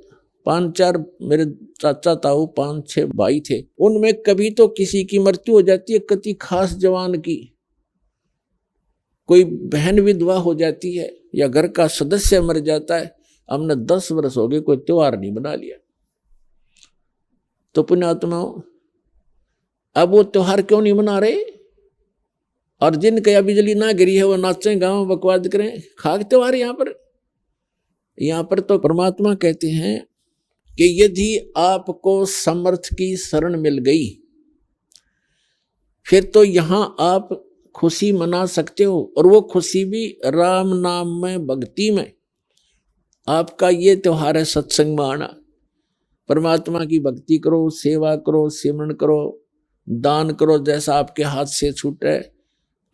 5-4 मेरे चाचा ताऊ 5-6 भाई थे, उनमें कभी तो किसी की मृत्यु हो जाती है, किसी खास जवान की, कोई बहन विधवा हो जाती है, या घर का सदस्य मर जाता है। हमने 10 वर्ष हो गए कोई त्योहार नहीं बना लिया। तो पुण्यात्माओं अब वो त्योहार क्यों नहीं मना रहे? और जिनके या बिजली ना गिरी है वो नाचें गाँव बकवाद करें, खाक त्योहार। यहाँ पर तो परमात्मा कहते हैं कि यदि आपको समर्थ की शरण मिल गई फिर तो यहाँ आप खुशी मना सकते हो, और वो खुशी भी राम नाम में, भक्ति में। आपका ये त्योहार है सत्संग में आना, परमात्मा की भक्ति करो, सेवा करो, सिमरन करो, दान करो जैसा आपके हाथ से छूटे।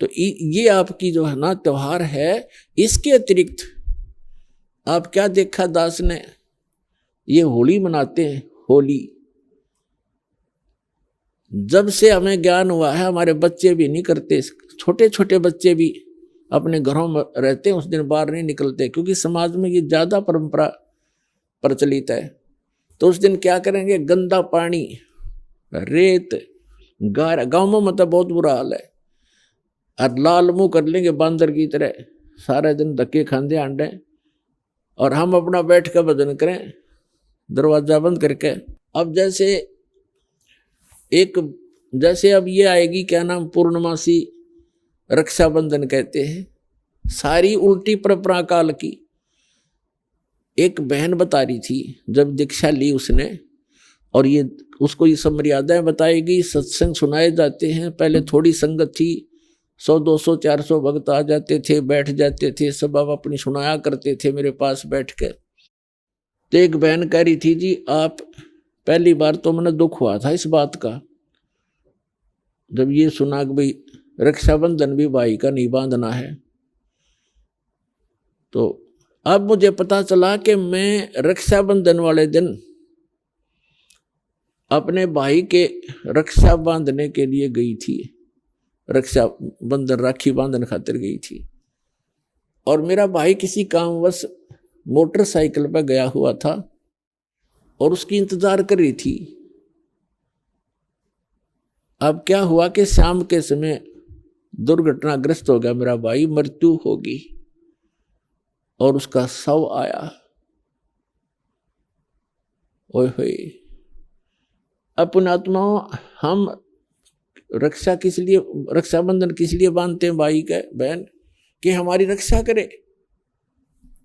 तो ये आपकी जो है ना त्योहार है। इसके अतिरिक्त आप क्या देखा दास ने, ये होली मनाते हैं। होली जब से हमें ज्ञान हुआ है हमारे बच्चे भी नहीं करते, छोटे छोटे बच्चे भी अपने घरों में रहते हैं, उस दिन बाहर नहीं निकलते, क्योंकि समाज में ये ज्यादा परंपरा प्रचलित है। तो उस दिन क्या करेंगे, गंदा पानी, रेत, गाँव में मतलब बहुत बुरा हाल है, और लाल मुंह कर लेंगे बांदर की तरह, सारे दिन धक्के खांदे आंडे, और हम अपना बैठ कर भजन करें दरवाजा बंद करके। अब जैसे अब ये आएगी क्या नाम, पूर्णमासी, रक्षाबंधन कहते हैं, सारी उल्टी परंपरा काल की। एक बहन बता रही थी जब दीक्षा ली उसने, और ये उसको ये सब मर्यादाएं बताएगी, सत्संग सुनाए जाते हैं। पहले थोड़ी संगत थी, 100, 200, 400 भक्त आ जाते थे, बैठ जाते थे, सब अब अपनी सुनाया करते थे मेरे पास बैठ कर। तो एक बहन कह रही थी जी आप, पहली बार तो मैंने दुख हुआ था इस बात का जब ये सुना कि भाई रक्षाबंधन भी भाई का नहीं बांधना है। तो अब मुझे पता चला कि मैं रक्षाबंधन वाले दिन अपने भाई के रक्षा बांधने के लिए गई थी, रक्षाबंधन राखी बांधन खातिर गई थी, और मेरा भाई किसी कामवश मोटरसाइकिल पर गया हुआ था और उसकी इंतजार कर रही थी। अब क्या हुआ कि शाम के समय दुर्घटनाग्रस्त हो गया मेरा भाई, मृत्यु होगी, और उसका शव आया। ओए होए, पुण्यात्माओं हम रक्षाबंधन किस लिए बांधते हैं भाई का, बहन, कि हमारी रक्षा करे।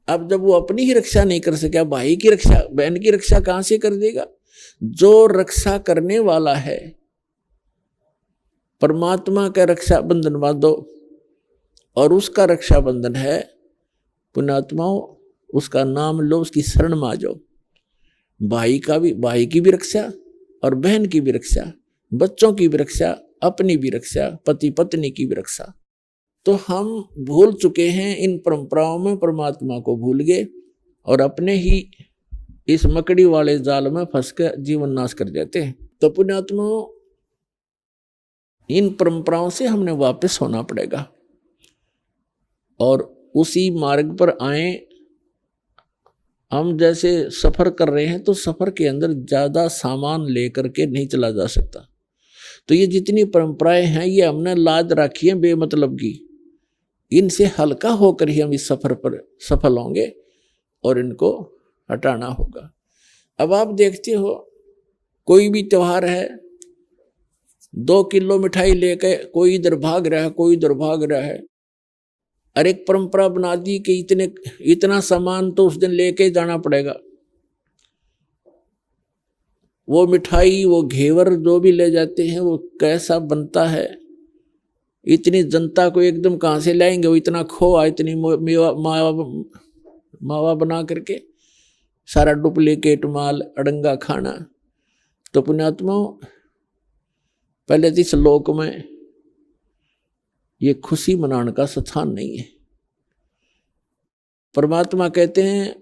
अब जब वो अपनी ही रक्षा नहीं कर सका, भाई की रक्षा, बहन की रक्षा कहाँ से कर देगा। जो रक्षा करने वाला है, परमात्मा का रक्षा बंधन बांधो और उसका रक्षा बंधन है पुण्यात्माओं, उसका नाम लो, उसकी शरण में आ जाओ। भाई की भी रक्षा और बहन की भी रक्षा, बच्चों की भी रक्षा, अपनी भी रक्षा, पति पत्नी की भी रक्षा। तो हम भूल चुके हैं इन परंपराओं में, परमात्मा को भूल गए और अपने ही इस मकड़ी वाले जाल में फंस कर जीवन नाश कर जाते हैं। तो पुण्यात्माओं, इन परंपराओं से हमने वापस होना पड़ेगा और उसी मार्ग पर आए। हम जैसे सफर कर रहे हैं तो सफर के अंदर ज्यादा सामान लेकर के नहीं चला जा सकता। तो ये जितनी परंपराएं हैं ये हमने लाद रखी है बेमतलब की, इनसे हल्का होकर ही हम इस सफर पर सफल होंगे और इनको हटाना होगा। अब आप देखते हो कोई भी त्योहार है, 2 किलो मिठाई लेके कोई इधर भाग रहा है, कोई इधर भाग रहा है। और एक परंपरा बना दी कि इतना सामान तो उस दिन लेके जाना पड़ेगा। वो मिठाई, वो घेवर जो भी ले जाते हैं वो कैसा बनता है, इतनी जनता को एकदम कहाँ से लाएंगे, वो इतना खोआ, इतनी मावा बना करके सारा डुप्लीकेट माल, अड़ंगा खाना। तो पुण्यात्माओं, पहले तो इस लोक में ये खुशी मनाने का स्थान नहीं है। परमात्मा कहते हैं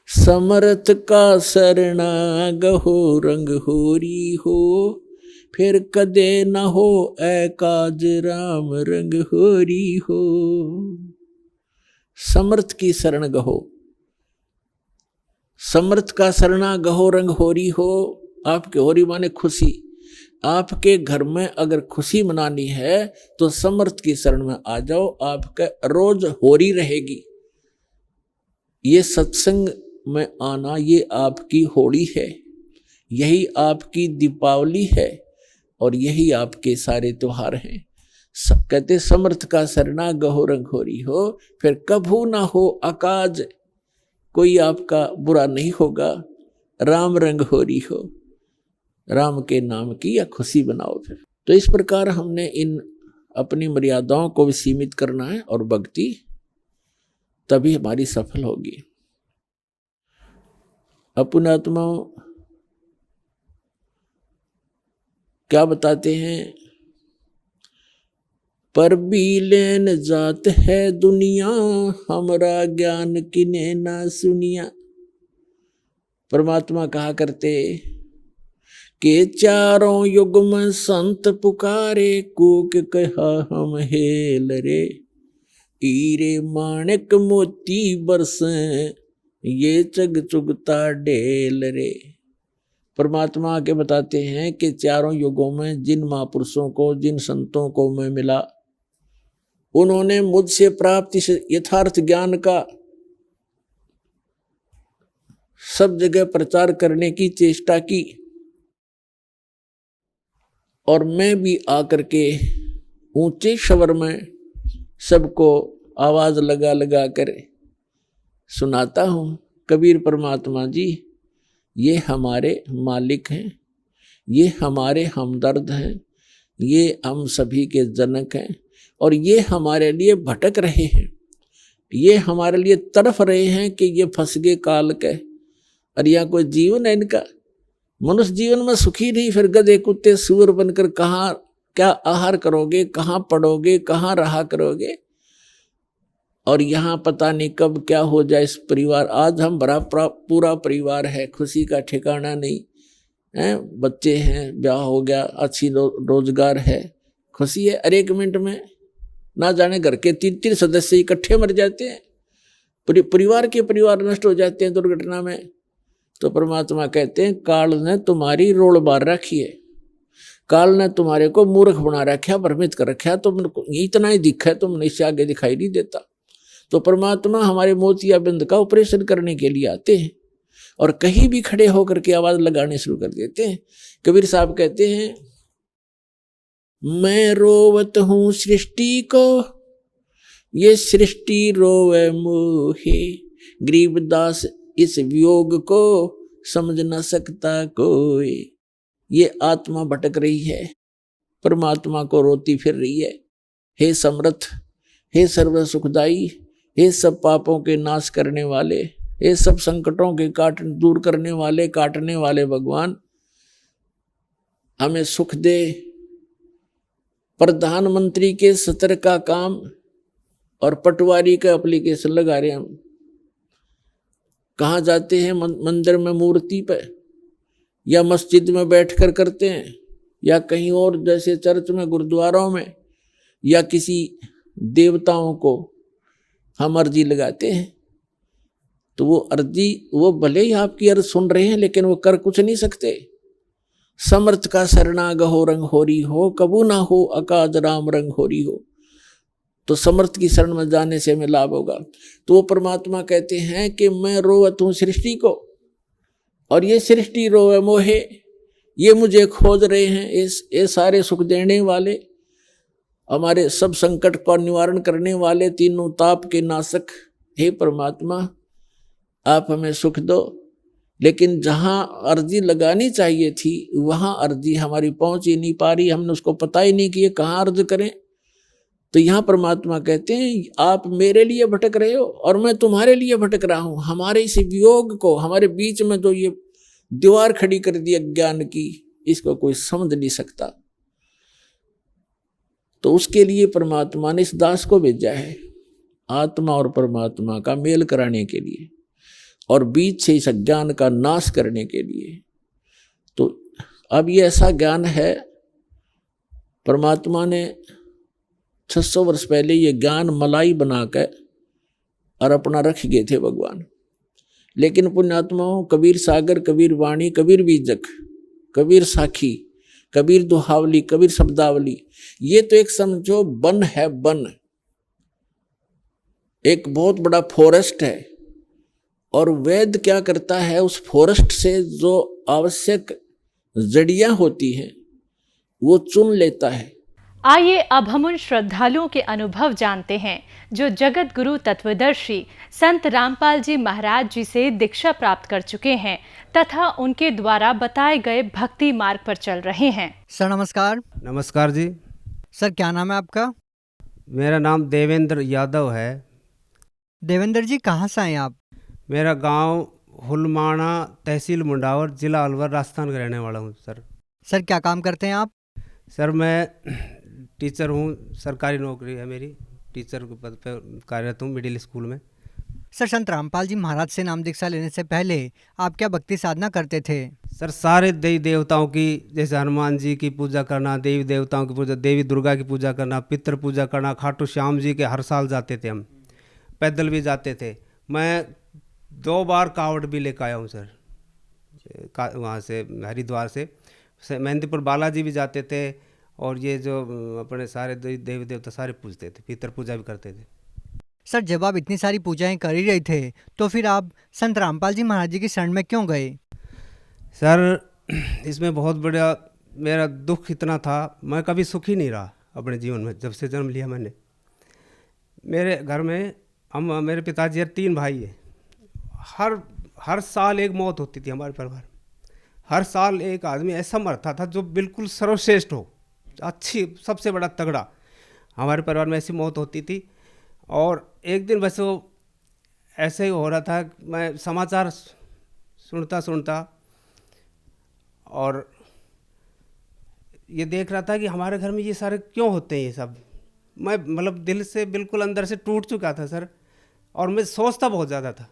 समर्थ का शरणा गहो रंग होरी हो, फिर कदे न हो एकाज राम रंग होरी हो। समर्थ की शरण गहो, समर्थ का शरणा गहो रंग होरी हो। आपके होरी माने खुशी। आपके घर में अगर खुशी मनानी है तो समर्थ की शरण में आ जाओ, आपका रोज होरी रहेगी। ये सत्संग में आना, ये आपकी होली है, यही आपकी दीपावली है और यही आपके सारे त्योहार हैं। कहते समर्थ का शरणा गहो रंग होरी हो, फिर कभू ना हो अकाज, कोई आपका बुरा नहीं होगा। राम रंग होरी हो, राम के नाम की या खुशी बनाओ। फिर तो इस प्रकार हमने इन अपनी मर्यादाओं को भी सीमित करना है और भक्ति तभी हमारी सफल होगी। पुण्यात्माओं क्या बताते हैं, पर भी लेन जात है दुनिया, हमरा ज्ञान किने ना सुनिया। परमात्मा कहा करते के चारों युग में संत पुकारे, कूक कहा हम हेल रे, हीरे माणिक मोती बरसें, ये चग चुगता ढेल रे। परमात्मा आके बताते हैं कि चारों युगों में जिन महापुरुषों को, जिन संतों को मैं मिला, उन्होंने मुझसे प्राप्त इस यथार्थ ज्ञान का सब जगह प्रचार करने की चेष्टा की और मैं भी आकर के ऊंचे स्वर में सबको आवाज लगा लगा कर सुनाता हूँ। कबीर परमात्मा जी ये हमारे मालिक हैं, ये हमारे हमदर्द हैं, ये हम सभी के जनक हैं और ये हमारे लिए भटक रहे हैं, ये हमारे लिए तड़फ रहे हैं कि ये फंस गए काल के। और यह कोई जीवन है इनका? मनुष्य जीवन में सुखी नहीं, फिर गधे कुत्ते सूअर बनकर कहाँ क्या आहार करोगे, कहाँ पढ़ोगे, कहाँ रहा करोगे। और यहाँ पता नहीं कब क्या हो जाए इस परिवार। आज हम बड़ा पूरा परिवार है, खुशी का ठिकाना नहीं है, बच्चे हैं, ब्याह हो गया, अच्छी रोजगार है, खुशी है। अरे 1 मिनट में ना जाने घर के 3-3 सदस्य इकट्ठे मर जाते हैं, परिवार के परिवार नष्ट हो जाते हैं दुर्घटना में। तो परमात्मा कहते हैं काल ने तुम्हारी रोड़ बार रखी है, काल ने तुम्हारे को मूर्ख बना रखा, भ्रमित कर रखा, तुम इतना ही दिखा है, तुमने इससे आगे दिखाई नहीं देता। तो परमात्मा हमारे मोतियाबिंद का ऑपरेशन करने के लिए आते हैं और कहीं भी खड़े होकर के आवाज लगाने शुरू कर देते हैं। कबीर साहब कहते हैं मैं रोवत हूँ सृष्टि को, ये सृष्टि रोवे मोहे, गरीबदास इस वियोग को समझ न सकता कोई। ये आत्मा भटक रही है, परमात्मा को रोती फिर रही है। हे समर्थ, हे सर्व सुखदाई, हे सब पापों के नाश करने वाले, हे सब संकटों के दूर करने वाले, काटने वाले भगवान, हमें सुख दे। प्रधानमंत्री के सत्र का काम और पटवारी का एप्लीकेशन लगा रहे हैं हम। कहाँ जाते हैं? मंदिर में मूर्ति पे, या मस्जिद में बैठकर करते हैं, या कहीं और जैसे चर्च में, गुरुद्वारों में, या किसी देवताओं को हम अर्जी लगाते हैं। तो वो अर्जी, वो भले ही आपकी अर्ज सुन रहे हैं लेकिन वो कर कुछ नहीं सकते। समर्थ का शरणागहो रंग होरी हो, कबू ना हो अकाज राम रंग होरी हो। तो समर्थ की शरण में जाने से हमें लाभ होगा। तो वो परमात्मा कहते हैं कि मैं रोवत हूँ सृष्टि को, और ये सृष्टि रोवे मोहे, ये मुझे खोज रहे हैं। ये सारे सुख देने वाले, हमारे सब संकट का निवारण करने वाले, तीनों ताप के नाशक, हे परमात्मा आप हमें सुख दो। लेकिन जहाँ अर्जी लगानी चाहिए थी वहाँ अर्जी हमारी पहुँच ही नहीं पा रही, हमने उसको पता ही नहीं कि ये कहाँ अर्ज करें। तो यहाँ परमात्मा कहते हैं आप मेरे लिए भटक रहे हो और मैं तुम्हारे लिए भटक रहा हूँ। हमारे इस वियोग को, हमारे बीच में जो ये दीवार खड़ी कर दी अज्ञान की, इसको कोई समझ नहीं सकता। तो उसके लिए परमात्मा ने इस दास को भेजा है, आत्मा और परमात्मा का मेल कराने के लिए, और बीच से इस अज्ञान का नाश करने के लिए। तो अब ये ऐसा ज्ञान है, परमात्मा ने 600 वर्ष पहले ये ज्ञान मलाई बनाकर और अपना रख गए थे भगवान। लेकिन पुण्यात्माओं, कबीर सागर, कबीर वाणी, कबीर बीजक, कबीर साखी, कबीर दुहावली, कबीर शब्दावली, ये तो एक समझो वन है, वन, एक बहुत बड़ा फॉरेस्ट है। और वेद क्या करता है, उस फॉरेस्ट से जो आवश्यक जड़ियां होती हैं वो चुन लेता है। आइए अब हम उन श्रद्धालुओं के अनुभव जानते हैं जो जगत गुरु तत्वदर्शी संत रामपाल जी महाराज जी से दीक्षा प्राप्त कर चुके हैं तथा उनके द्वारा बताए गए भक्ति मार्ग पर चल रहे हैं। सर नमस्कार। नमस्कार जी। सर क्या नाम है आपका? मेरा नाम देवेंद्र यादव है। देवेंद्र जी कहाँ से आए आप? मेरा गांव हुलमाना, तहसील मुंडावर, जिला अलवर, राजस्थान का रहने वाला हूं सर। सर क्या काम करते हैं आप? सर मैं टीचर हूं, सरकारी नौकरी है मेरी, टीचर के पद पर कार्यरत हूं मिडिल स्कूल में। सर संत रामपाल जी महाराज से नाम दीक्षा लेने से पहले आप क्या भक्ति साधना करते थे? सर सारे देवी देवताओं की, जैसे हनुमान जी की पूजा करना, देवी देवताओं की पूजा, देवी दुर्गा की पूजा करना, पितृ पूजा करना, खाटू श्याम जी के हर साल जाते थे हम, पैदल भी जाते थे। मैं 2 बार कावड़ भी लेकर आया हूँ सर, वहाँ से हरिद्वार से मेहंदीपुर बालाजी भी जाते थे। और ये जो अपने सारे देवी देवता सारे पूजते थे, पितर पूजा भी करते थे। सर जब आप इतनी सारी पूजाएं कर ही रहे थे तो फिर आप संत रामपाल जी महाराज जी की शरण में क्यों गए? सर इसमें बहुत बड़ा मेरा दुख इतना था, मैं कभी सुखी नहीं रहा अपने जीवन में जब से जन्म लिया मैंने। मेरे घर में मेरे पिताजी 3 भाई है, हर साल एक मौत होती थी हमारे परिवार में। हर साल एक आदमी ऐसा मरता था जो बिल्कुल सर्वश्रेष्ठ हो, अच्छी, सबसे बड़ा तगड़ा। हमारे परिवार में ऐसी मौत होती थी। और एक दिन बस वो ऐसे ही हो रहा था, मैं समाचार सुनता और ये देख रहा था कि हमारे घर में ये सारे क्यों होते हैं ये सब। मैं मतलब दिल से बिल्कुल अंदर से टूट चुका था सर। और मैं सोचता बहुत ज़्यादा था,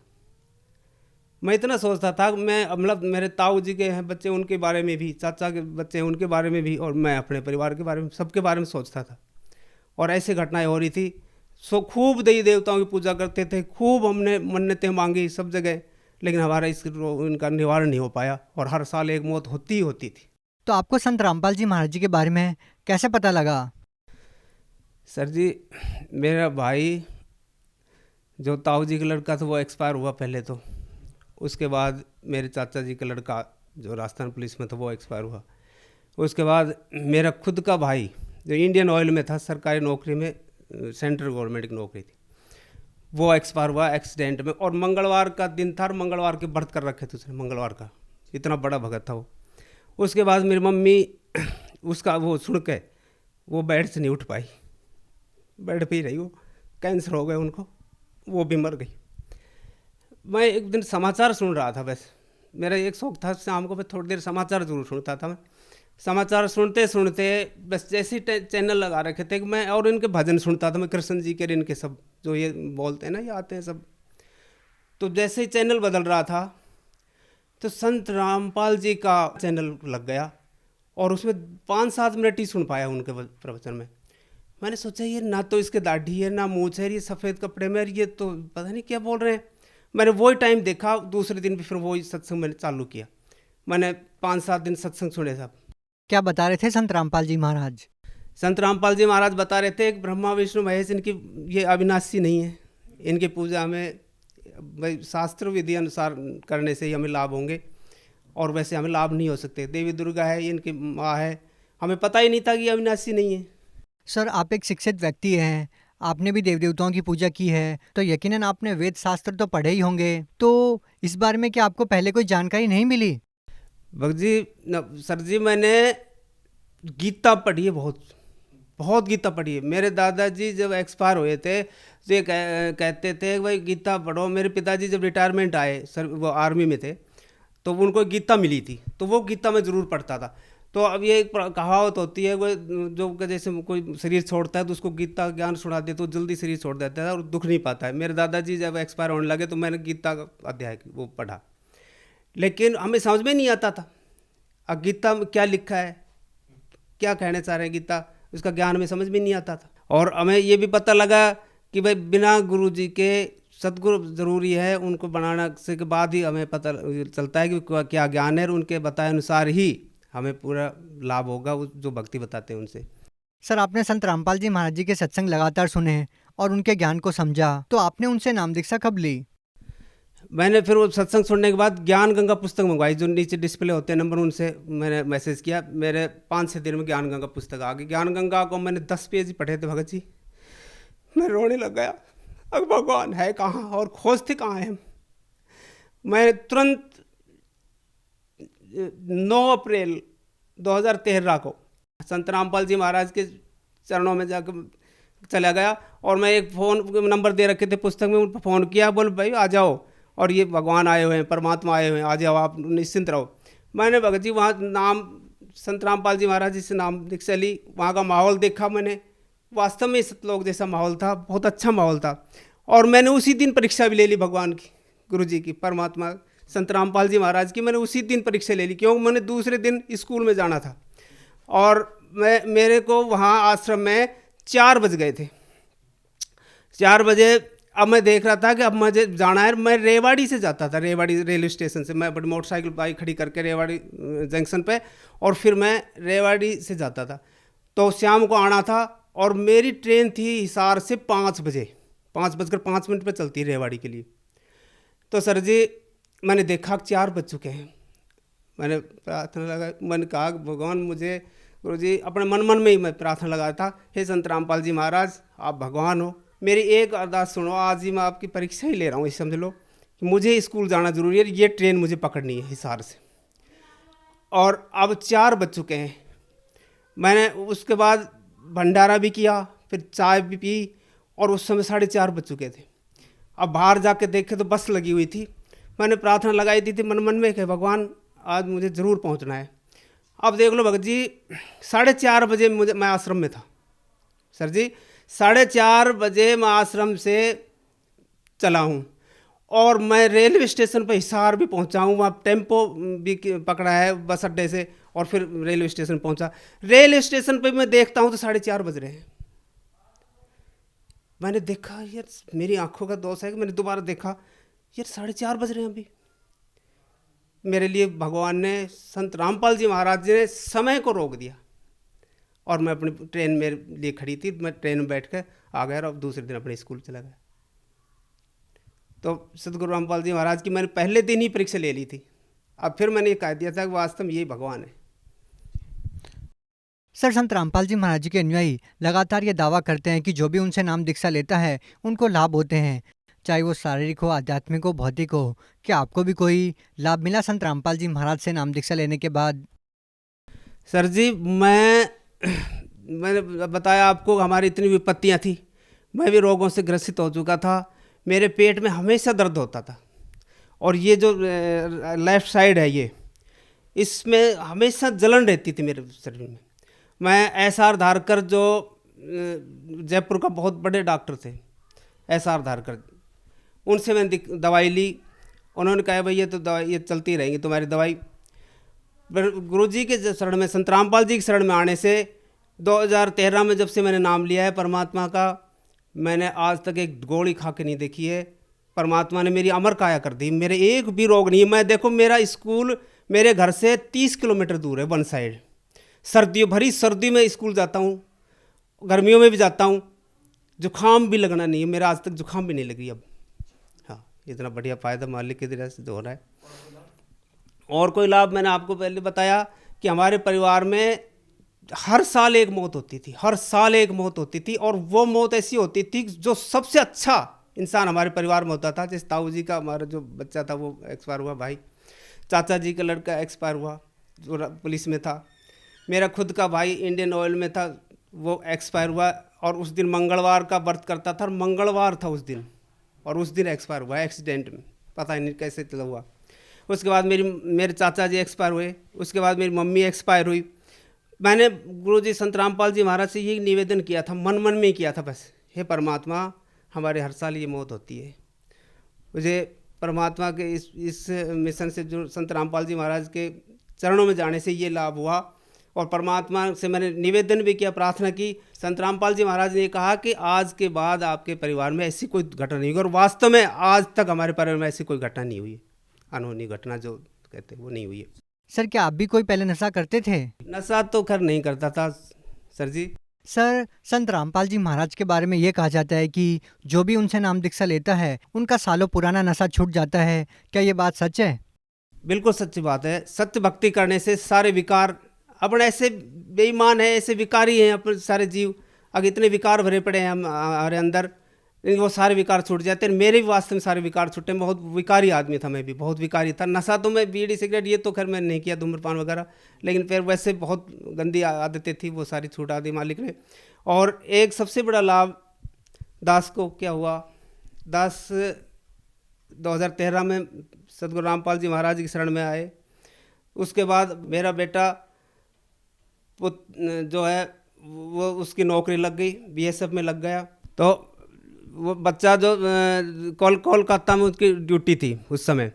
मैं इतना सोचता था, मैं मतलब मेरे ताऊ जी के हैं बच्चे, उनके बारे में भी, चाचा के बच्चे हैं उनके बारे में भी, और मैं अपने परिवार के बारे में, सबके बारे में सोचता था। और ऐसी घटनाएं हो रही थी। खूब देवी देवताओं की पूजा करते थे, खूब हमने मन्नतें मांगी सब जगह, लेकिन हमारा इनका निवारण नहीं हो पाया। और हर साल एक मौत होती ही होती थी। तो आपको संत रामपाल जी महाराज जी के बारे में कैसे पता लगा? सर जी, मेरा भाई जो ताऊ जी का लड़का था वो एक्सपायर हुआ पहले, तो उसके बाद मेरे चाचा जी का लड़का जो राजस्थान पुलिस में था वो एक्सपायर हुआ। उसके बाद मेरा खुद का भाई जो इंडियन ऑयल में था, सरकारी नौकरी में, सेंट्रल गवर्नमेंट की नौकरी थी, वो एक्सपायर हुआ एक्सीडेंट में। और मंगलवार का दिन था और मंगलवार के व्रत कर रखे थे उसने, मंगलवार का, इतना बड़ा भगत था वो। उसके बाद मेरी मम्मी उसका वो सुन के वो बेड से नहीं उठ पाई, बेड पे ही रही वो, कैंसर हो गया उनको, वो भी मर गई। मैं एक दिन समाचार सुन रहा था, बस मेरा एक शौक था शाम को मैं थोड़ी देर समाचार जरूर सुनता था। मैं समाचार सुनते सुनते बस जैसे ही चैनल लगा रखे थे कि मैं और इनके भजन सुनता था मैं, कृष्ण जी के इनके सब जो ये बोलते हैं ना, ये आते हैं सब। तो जैसे ही चैनल बदल रहा था तो संत रामपाल जी का चैनल लग गया और उसमें 5-7 मिनट ही सुन पाया उनके प्रवचन में। मैंने सोचा ये ना तो इसके दाढ़ी है ना मूंछ है, ये सफ़ेद कपड़े में, ये तो पता नहीं क्या बोल रहे हैं। मैंने वही टाइम देखा, दूसरे दिन भी फिर वही सत्संग मैंने चालू किया। मैंने 5-7 दिन सत्संग सुने सब। क्या बता रहे थे संत रामपाल जी महाराज? संत रामपाल जी महाराज बता रहे थे कि ब्रह्मा विष्णु महेश इनकी ये अविनाशी नहीं है, इनकी पूजा हमें भाई शास्त्र विधि अनुसार करने से ही हमें लाभ होंगे, और वैसे हमें लाभ नहीं हो सकते। देवी दुर्गा है, ये इनकी माँ है, हमें पता ही नहीं था कि ये अविनाशी नहीं है। सर, आप एक शिक्षित व्यक्ति हैं, आपने भी देव देवताओं की पूजा की है, तो यकीनन आपने वेद शास्त्र तो पढ़े ही होंगे, तो इस बारे में क्या आपको पहले कोई जानकारी नहीं मिली? भक्त जी सर जी, मैंने गीता पढ़ी है, बहुत बहुत गीता पढ़ी है। मेरे दादाजी जब एक्सपायर हुए थे तो ये कहते थे भाई गीता पढ़ो। मेरे पिताजी जब रिटायरमेंट आए, सर वो आर्मी में थे, तो उनको गीता मिली थी, तो वो गीता मैं ज़रूर पढ़ता था। तो अब ये एक कहावत होती है, वो जो जैसे कोई शरीर छोड़ता है तो उसको गीता ज्ञान सुना दे तो जल्दी शरीर छोड़ देता है और दुख नहीं पाता है। मेरे दादाजी जब एक्सपायर होने लगे तो मैंने गीता का अध्याय वो पढ़ा, लेकिन हमें समझ में नहीं आता था अब गीता में क्या लिखा है, क्या कहना चाह रहे हैं गीता, उसका ज्ञान हमें समझ में नहीं आता था। और हमें ये भी पता लगा कि भाई बिना गुरु जी के सदगुरु ज़रूरी है, उनको बनाना से के बाद ही हमें पता चलता है कि क्या ज्ञान है, और उनके बताए अनुसार ही हमें पूरा लाभ होगा जो भक्ति बताते हैं उनसे। सर, आपने संत रामपाल जी महाराज जी के सत्संग लगातार सुने और उनके ज्ञान को समझा, तो आपने उनसे नाम दीक्षा कब ली? मैंने फिर वो सत्संग सुनने के बाद ज्ञान गंगा पुस्तक मंगवाई, जो नीचे डिस्प्ले होते हैं नंबर, उनसे मैंने मैसेज किया। मेरे 5-6 दिन में ज्ञान गंगा पुस्तक आ गई। ज्ञान गंगा को मैंने 10 पेज ही पढ़े थे भगत जी, मैं रोने लग गया। अब भगवान है कहाँ और खोजते कहाँ है। मैं तुरंत 9 अप्रैल 2013 को संत रामपाल जी महाराज के चरणों में जाकर चला गया, और मैं एक फ़ोन नंबर दे रखे थे पुस्तक में, उन पर फ़ोन किया, बोल भाई आ जाओ, और ये भगवान आए हुए हैं, परमात्मा आए हुए हैं, आ जाओ, आप निश्चिंत रहो। मैंने भगत जी वहाँ नाम संत रामपाल जी महाराज जी से नाम दीक्षा ली। वहाँ का माहौल देखा मैंने, वास्तव में सतलोक जैसा माहौल था, बहुत अच्छा माहौल था। और मैंने उसी दिन परीक्षा भी ले ली भगवान की, गुरु जी की, परमात्मा संत रामपाल जी महाराज की। मैंने उसी दिन परीक्षा ले ली, क्योंकि मैंने दूसरे दिन स्कूल में जाना था, और मेरे को वहाँ आश्रम में 4 बज गए थे। 4 बजे अब मैं देख रहा था कि अब मुझे जाना है। मैं रेवाड़ी से जाता था, रेवाड़ी रेलवे स्टेशन से मैं अपनी मोटरसाइकिल बाइक खड़ी करके रेवाड़ी जंक्शन पे, और फिर मैं रेवाड़ी से जाता था। तो शाम को आना था, और मेरी ट्रेन थी हिसार से 5 बजे, 5:05 पर चलती है रेवाड़ी के लिए। तो सर जी मैंने देखा 4 बज चुके हैं। मैंने प्रार्थना लगा, मैंने कहा भगवान मुझे, गुरु जी अपने मन में ही मैं प्रार्थना लगाया था, हे संत रामपाल जी महाराज आप भगवान हो, मेरी एक अरदास सुनो, आज ही मैं आपकी परीक्षा ही ले रहा हूँ, समझ लो कि मुझे स्कूल जाना ज़रूरी है, ये ट्रेन मुझे पकड़नी है हिसार से। और अब 4 बज चुके हैं। मैंने उसके बाद भंडारा भी किया, फिर चाय भी पी, और उस समय 4:30 बज चुके थे। अब बाहर जाके देखे तो बस लगी हुई थी। मैंने प्रार्थना लगाई थी मन में कि भगवान आज मुझे ज़रूर पहुंचना है। अब देख लो भगत जी 4:30 बजे मैं आश्रम में था। सर जी 4:30 बजे मैं आश्रम से चला हूँ, और मैं रेलवे स्टेशन पर हिसार भी पहुँचा हूँ। वहाँ टेम्पो भी पकड़ा है बस अड्डे से, और फिर रेलवे स्टेशन पहुँचा। रेलवे स्टेशन पर मैं देखता हूँ तो 4:30 बज रहे हैं। मैंने देखा यार मेरी आंखों का दोष है कि मैंने दोबारा देखा, यार 4:30 बज रहे हैं अभी। मेरे लिए भगवान ने, संत रामपाल जी महाराज जी ने समय को रोक दिया, और मैं अपनी ट्रेन मेरे लिए खड़ी थी, मैं ट्रेन में बैठ कर आ गया, और दूसरे दिन अपने स्कूल चला गया। तो सतगुरु रामपाल जी महाराज की मैंने पहले दिन ही परीक्षा ले ली थी। अब फिर मैंने ये कह दिया था कि वास्तव में यही भगवान है। सर, संत रामपाल जी महाराज जी के अनुयायी लगातार ये दावा करते हैं कि जो भी उनसे नाम दीक्षा लेता है उनको लाभ होते हैं, चाहे वो शारीरिक हो, आध्यात्मिक हो, भौतिक हो। क्या आपको भी कोई लाभ मिला संत रामपाल जी महाराज से नाम दीक्षा लेने के बाद? सर जी, मैंने बताया आपको, हमारी इतनी विपत्तियां थी, मैं भी रोगों से ग्रसित हो चुका था, मेरे पेट में हमेशा दर्द होता था, और ये जो लेफ्ट साइड है ये, इसमें हमेशा जलन रहती थी मेरे शरीर में। मैं एस.आर. धारकर, जो जयपुर का बहुत बड़े डॉक्टर थे, एस.आर. धारकर, उनसे मैंने दवाई ली। उन्होंने कहा भाई ये तो दवाई ये चलती रहेंगी तुम्हारी दवाई। गुरु जी के शरण में, संत रामपाल जी के शरण में आने से 2013 में जब से मैंने नाम लिया है परमात्मा का, मैंने आज तक एक गोली खा के नहीं देखी है। परमात्मा ने मेरी अमर काया कर दी, मेरे एक भी रोग नहीं है। मैं देखो, मेरा स्कूल मेरे घर से 30 किलोमीटर दूर है, वन साइड। सर्दियों भरी सर्दी में स्कूल जाता हूँ, गर्मियों में भी जाता हूँ, जुकाम भी लगना नहीं है मेरा, आज तक जुकाम भी नहीं लगी अब। हाँ, इतना बढ़िया फ़ायदा मालिक की तरह से हो रहा है। और कोई लाभ मैंने आपको पहले बताया कि हमारे परिवार में हर साल एक मौत होती थी, हर साल एक मौत होती थी, और वो मौत ऐसी होती थी जो सबसे अच्छा इंसान हमारे परिवार में होता था। जैसे ताऊ जी का हमारा जो बच्चा था वो एक्सपायर हुआ, भाई चाचा जी का लड़का एक्सपायर हुआ जो पुलिस में था, मेरा खुद का भाई इंडियन ऑयल में था, वो एक्सपायर हुआ। और उस दिन मंगलवार का व्रत करता था, और मंगलवार था उस दिन, और उस दिन एक्सपायर हुआ एक्सीडेंट में, पता ही नहीं कैसे चला हुआ। उसके बाद मेरे चाचा जी एक्सपायर हुए, उसके बाद मेरी मम्मी एक्सपायर हुई। मैंने गुरु जी संत रामपाल जी महाराज से यही निवेदन किया था, मन मन में किया था बस, हे परमात्मा, हमारे हर साल ये मौत होती है। मुझे परमात्मा के इस मिशन से, जो संत रामपाल जी महाराज के चरणों में जाने से ये लाभ हुआ। और परमात्मा से मैंने निवेदन भी किया, प्रार्थना की। संत रामपाल जी महाराज ने कहा कि आज के बाद आपके परिवार में ऐसी कोई घटना नहीं हुई, और वास्तव में आज तक हमारे परिवार में ऐसी कोई घटना नहीं हुई, अनहोनी घटना जो कहते हैं वो नहीं हुई है। सर, क्या आप भी कोई पहले नशा करते थे? नशा तो खैर नहीं करता था सर जी। सर, संत रामपाल जी महाराज के बारे में ये कहा जाता है कि जो भी उनसे नाम दीक्षा लेता है उनका सालों पुराना नशा छूट जाता है। क्या ये बात सच है? बिल्कुल सच्ची बात है। सत्य भक्ति करने से सारे विकार, अपन ऐसे बेईमान है, ऐसे विकारी हैं अपन सारे जीव, अगर इतने विकार भरे पड़े हैं हमारे अंदर, वो सारे विकार छूट जाते हैं। मेरे भी वास्तव में सारे विकार छूटे। बहुत विकारी आदमी था, मैं भी बहुत विकारी था। नशा तो मैं बीड़ी सिगरेट ये तो खैर मैंने नहीं किया, धूम्रपान वगैरह, लेकिन फिर वैसे बहुत गंदी आदतें थी, वो सारी छूटा दी मालिक ने। और एक सबसे बड़ा लाभ दास को क्या हुआ, दास 2013 में सदगुरु रामपाल जी महाराज की शरण में आए। उसके बाद मेरा बेटा जो है वो उसकी नौकरी लग गई, BSF में लग गया। तो वो बच्चा जो कोलकाता में उसकी ड्यूटी थी उस समय,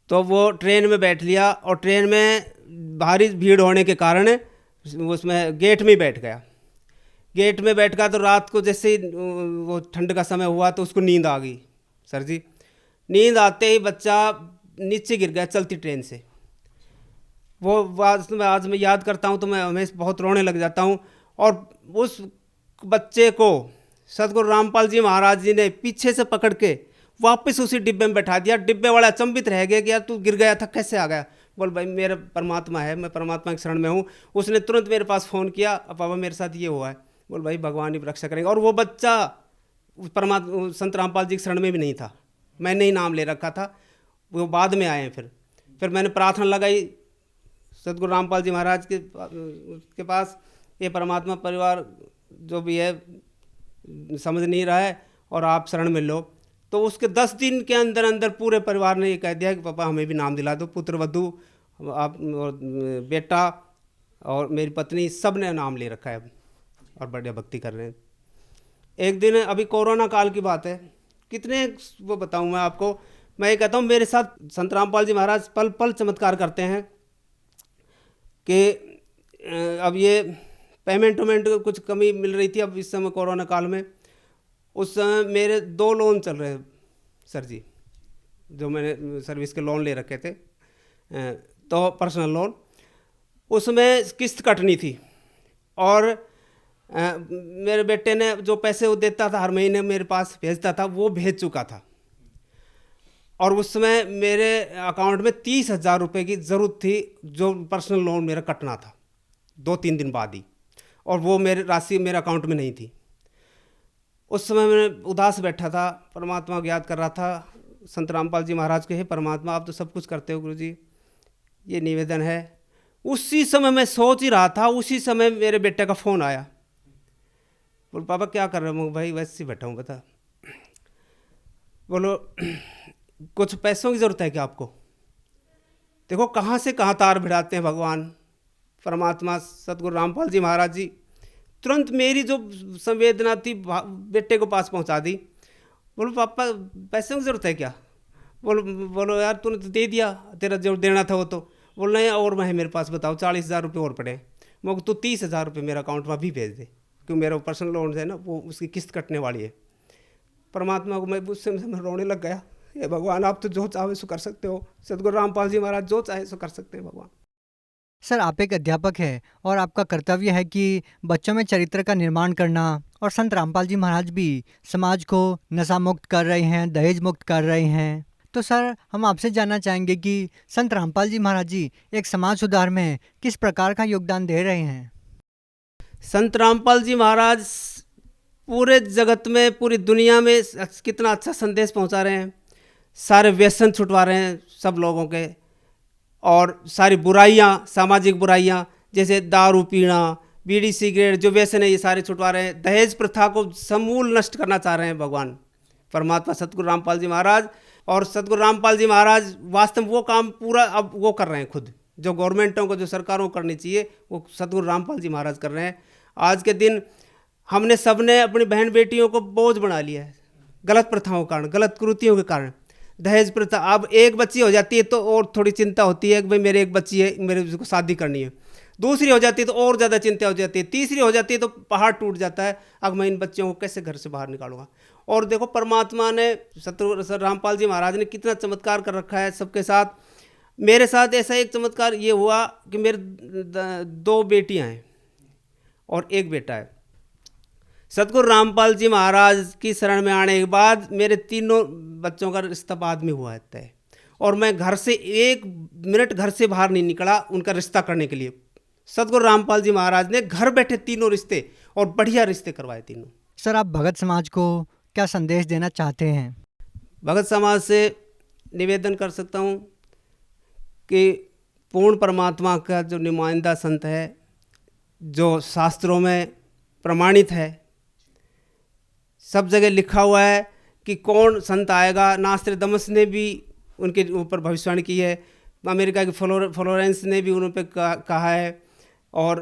तो वो ट्रेन में बैठ लिया, और ट्रेन में भारी भीड़ होने के कारण उसमें गेट में बैठ गया। गेट में बैठ गया तो रात को जैसे ही वो ठंड का समय हुआ तो उसको नींद आ गई सर जी। नींद आते ही बच्चा नीचे गिर गया चलती ट्रेन से। वो वास्तव में आज मैं याद करता हूँ तो मैं हमेशा बहुत रोने लग जाता हूँ। और उस बच्चे को सदगुरु रामपाल जी महाराज जी ने पीछे से पकड़ के वापस उसी डिब्बे में बैठा दिया। डिब्बे वाला अचंभित रह गया कि यार तू गिर गया था, कैसे आ गया? बोल भाई मेरा परमात्मा है, मैं परमात्मा के शरण में हूँ। उसने तुरंत मेरे पास फ़ोन किया, पापा मेरे साथ ये हुआ है। बोल भाई भगवान ही रक्षा करेंगे। और वो बच्चा परमात्मा संत रामपाल जी के शरण में भी नहीं था, मैंने ही नाम ले रखा था, वो बाद में आए हैं। फिर मैंने प्रार्थना लगाई सदगुरु रामपाल जी महाराज के पास, ये परमात्मा परिवार जो भी है समझ नहीं रहा है और आप शरण में लो। तो उसके 10 दिन के अंदर अंदर पूरे परिवार ने ये कह दिया कि पापा हमें भी नाम दिला दो। पुत्र वधू, आप और बेटा और मेरी पत्नी सब ने नाम ले रखा है और बढ़िया भक्ति कर रहे हैं। एक दिन अभी कोरोना काल की बात है, कितने वो बताऊँ मैं आपको। मैं ये कहता हूँ मेरे साथ संत रामपाल जी महाराज पल पल चमत्कार करते हैं कि अब ये पेमेंट कुछ कमी मिल रही थी अब इस समय कोरोना काल में। उस समय मेरे 2 लोन चल रहे सर जी, जो मैंने सर्विस के लोन ले रखे थे, तो पर्सनल लोन, उसमें किस्त कटनी थी। और मेरे बेटे ने जो पैसे वो देता था हर महीने मेरे पास भेजता था, वो भेज चुका था। और उस समय मेरे अकाउंट में 30,000 रुपये की ज़रूरत थी, जो पर्सनल लोन मेरा कटना था 2-3 दिन बाद ही, और वो मेरे राशि मेरे अकाउंट में नहीं थी। उस समय मैं उदास बैठा था, परमात्मा को याद कर रहा था, संत रामपाल जी महाराज के, हे परमात्मा आप तो सब कुछ करते हो गुरु जी, ये निवेदन है। उसी समय मैं सोच ही रहा था, उसी समय मेरे बेटे का फ़ोन आया, बोलो पापा क्या कर रहे हो? भाई वैसे ही बैठा हूँ, बता। बोलो कुछ पैसों की ज़रूरत है क्या आपको? देखो कहाँ से कहाँ तार भिड़ाते हैं भगवान परमात्मा सतगुरु रामपाल जी महाराज जी। तुरंत मेरी जो संवेदना थी बेटे को पास पहुंचा दी। बोलो पापा पैसे की ज़रूरत है क्या? बोलो यार तूने तो दे दिया, तेरा जो देना था वो तो। बोल नहीं और मैं मेरे पास, बताओ 40,000 रुपये और पड़े। मैं तू 30,000 रुपये मेरा अकाउंट में अभी भेज दे, क्योंकि मेरा पर्सनल लोन है ना, वो उसकी किस्त कटने वाली है। परमात्मा को मैं उससे मैं रोने लग गया, ये भगवान आप तो जो चाहे सो कर सकते हो, सतगुरु रामपाल जी महाराज जो चाहे सो कर सकते हैं भगवान। सर आप एक अध्यापक है और आपका कर्तव्य है कि बच्चों में चरित्र का निर्माण करना, और संत रामपाल जी महाराज भी समाज को नशा मुक्त कर रहे हैं, दहेज मुक्त कर रहे हैं। तो सर हम आपसे जानना चाहेंगे कि संत रामपाल जी महाराज जी एक समाज सुधार में किस प्रकार का योगदान दे रहे हैं? संत रामपाल जी महाराज पूरे जगत में, पूरी दुनिया में कितना अच्छा संदेश पहुंचा रहे हैं। सारे व्यसन छुटवा रहे हैं सब लोगों के, और सारी बुराइयां, सामाजिक बुराइयां जैसे दारू पीना, बीड़ी सिगरेट जो व्यसन है ये सारे छुटवा रहे हैं। दहेज प्रथा को समूल नष्ट करना चाह रहे हैं भगवान परमात्मा सतगुरु रामपाल जी महाराज। और सतगुरु रामपाल जी महाराज वास्तव में वो काम पूरा अब वो कर रहे हैं खुद, जो गवर्नमेंटों को, जो सरकारों को करनी चाहिए वो सतगुरु रामपाल जी महाराज कर रहे हैं। आज के दिन हमने सबने अपनी बहन बेटियों को बोझ बना लिया है, गलत प्रथाओं के कारण, गलत कुरीतियों के कारण। दहेज प्रथा, अब एक बच्ची हो जाती है तो और थोड़ी चिंता होती है कि भाई मेरे एक बच्ची है, मेरे उसको शादी करनी है। दूसरी हो जाती है तो और ज़्यादा चिंता हो जाती है। तीसरी हो जाती है तो पहाड़ टूट जाता है, अब मैं इन बच्चों को कैसे घर से बाहर निकालूंगा। और देखो परमात्मा ने, सतगुरु रामपाल जी महाराज ने कितना चमत्कार कर रखा है सबके साथ। मेरे साथ ऐसा एक चमत्कार ये हुआ कि मेरे 2 बेटियां हैं और 1 बेटा है। सतगुरु रामपाल जी महाराज की शरण में आने के बाद मेरे 3 बच्चों का रिश्ता बाद में हुआ है तय, और मैं घर से 1 मिनट घर से बाहर नहीं निकला उनका रिश्ता करने के लिए। सतगुरु रामपाल जी महाराज ने घर बैठे 3 रिश्ते और बढ़िया रिश्ते करवाए 3। सर आप भगत समाज को क्या संदेश देना चाहते हैं? भगत समाज से निवेदन कर सकता हूँ कि पूर्ण परमात्मा का जो नुमाइंदा संत है, जो शास्त्रों में प्रमाणित है, सब जगह लिखा हुआ है कि कौन संत आएगा। नास्ट्रेडमस ने भी उनके ऊपर भविष्यवाणी की है, अमेरिका की फ्लोरेंस ने भी उन पर कहा है, और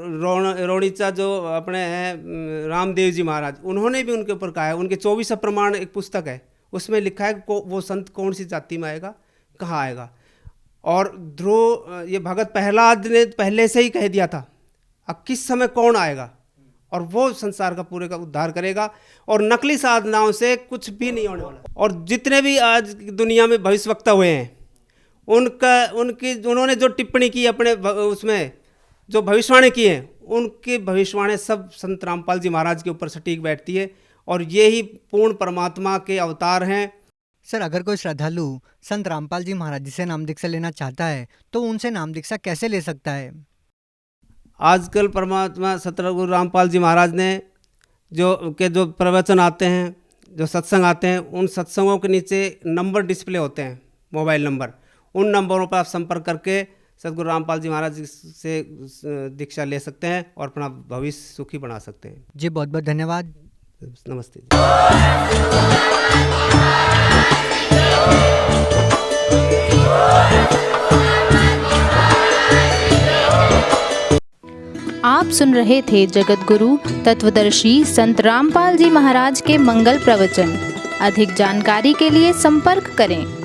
रोणीचा जो अपने हैं रामदेव जी महाराज, उन्होंने भी उनके ऊपर कहा है। उनके 24 प्रमाण एक पुस्तक है, उसमें लिखा है कि वो संत कौन सी जाति में आएगा, कहाँ आएगा। और ध्रुव ये भगत प्रहलाद ने पहले से ही कह दिया था अब किस समय कौन आएगा, और वो संसार का पूरे का उद्धार करेगा, और नकली साधनाओं से कुछ भी नहीं होने वाला। और जितने भी आज दुनिया में भविष्यवक्ता हुए हैं उन्होंने जो टिप्पणी की अपने उसमें जो भविष्यवाणी की है, उनकी भविष्यवाणी सब संत रामपाल जी महाराज के ऊपर सटीक बैठती है, और ये ही पूर्ण परमात्मा के अवतार हैं। सर अगर कोई श्रद्धालु संत रामपाल जी महाराज जी से नाम दीक्षा लेना चाहता है तो उनसे नाम दीक्षा कैसे ले सकता है? आजकल परमात्मा सतगुरु रामपाल जी महाराज ने जो प्रवचन आते हैं, जो सत्संग आते हैं, उन सत्संगों के नीचे नंबर डिस्प्ले होते हैं, मोबाइल नंबर। उन नंबरों पर आप संपर्क करके सतगुरु रामपाल जी महाराज से दीक्षा ले सकते हैं और अपना भविष्य सुखी बना सकते हैं। जी बहुत बहुत धन्यवाद। नमस्ते। आप सुन रहे थे जगत गुरु तत्वदर्शी संत रामपाल जी महाराज के मंगल प्रवचन। अधिक जानकारी के लिए संपर्क करें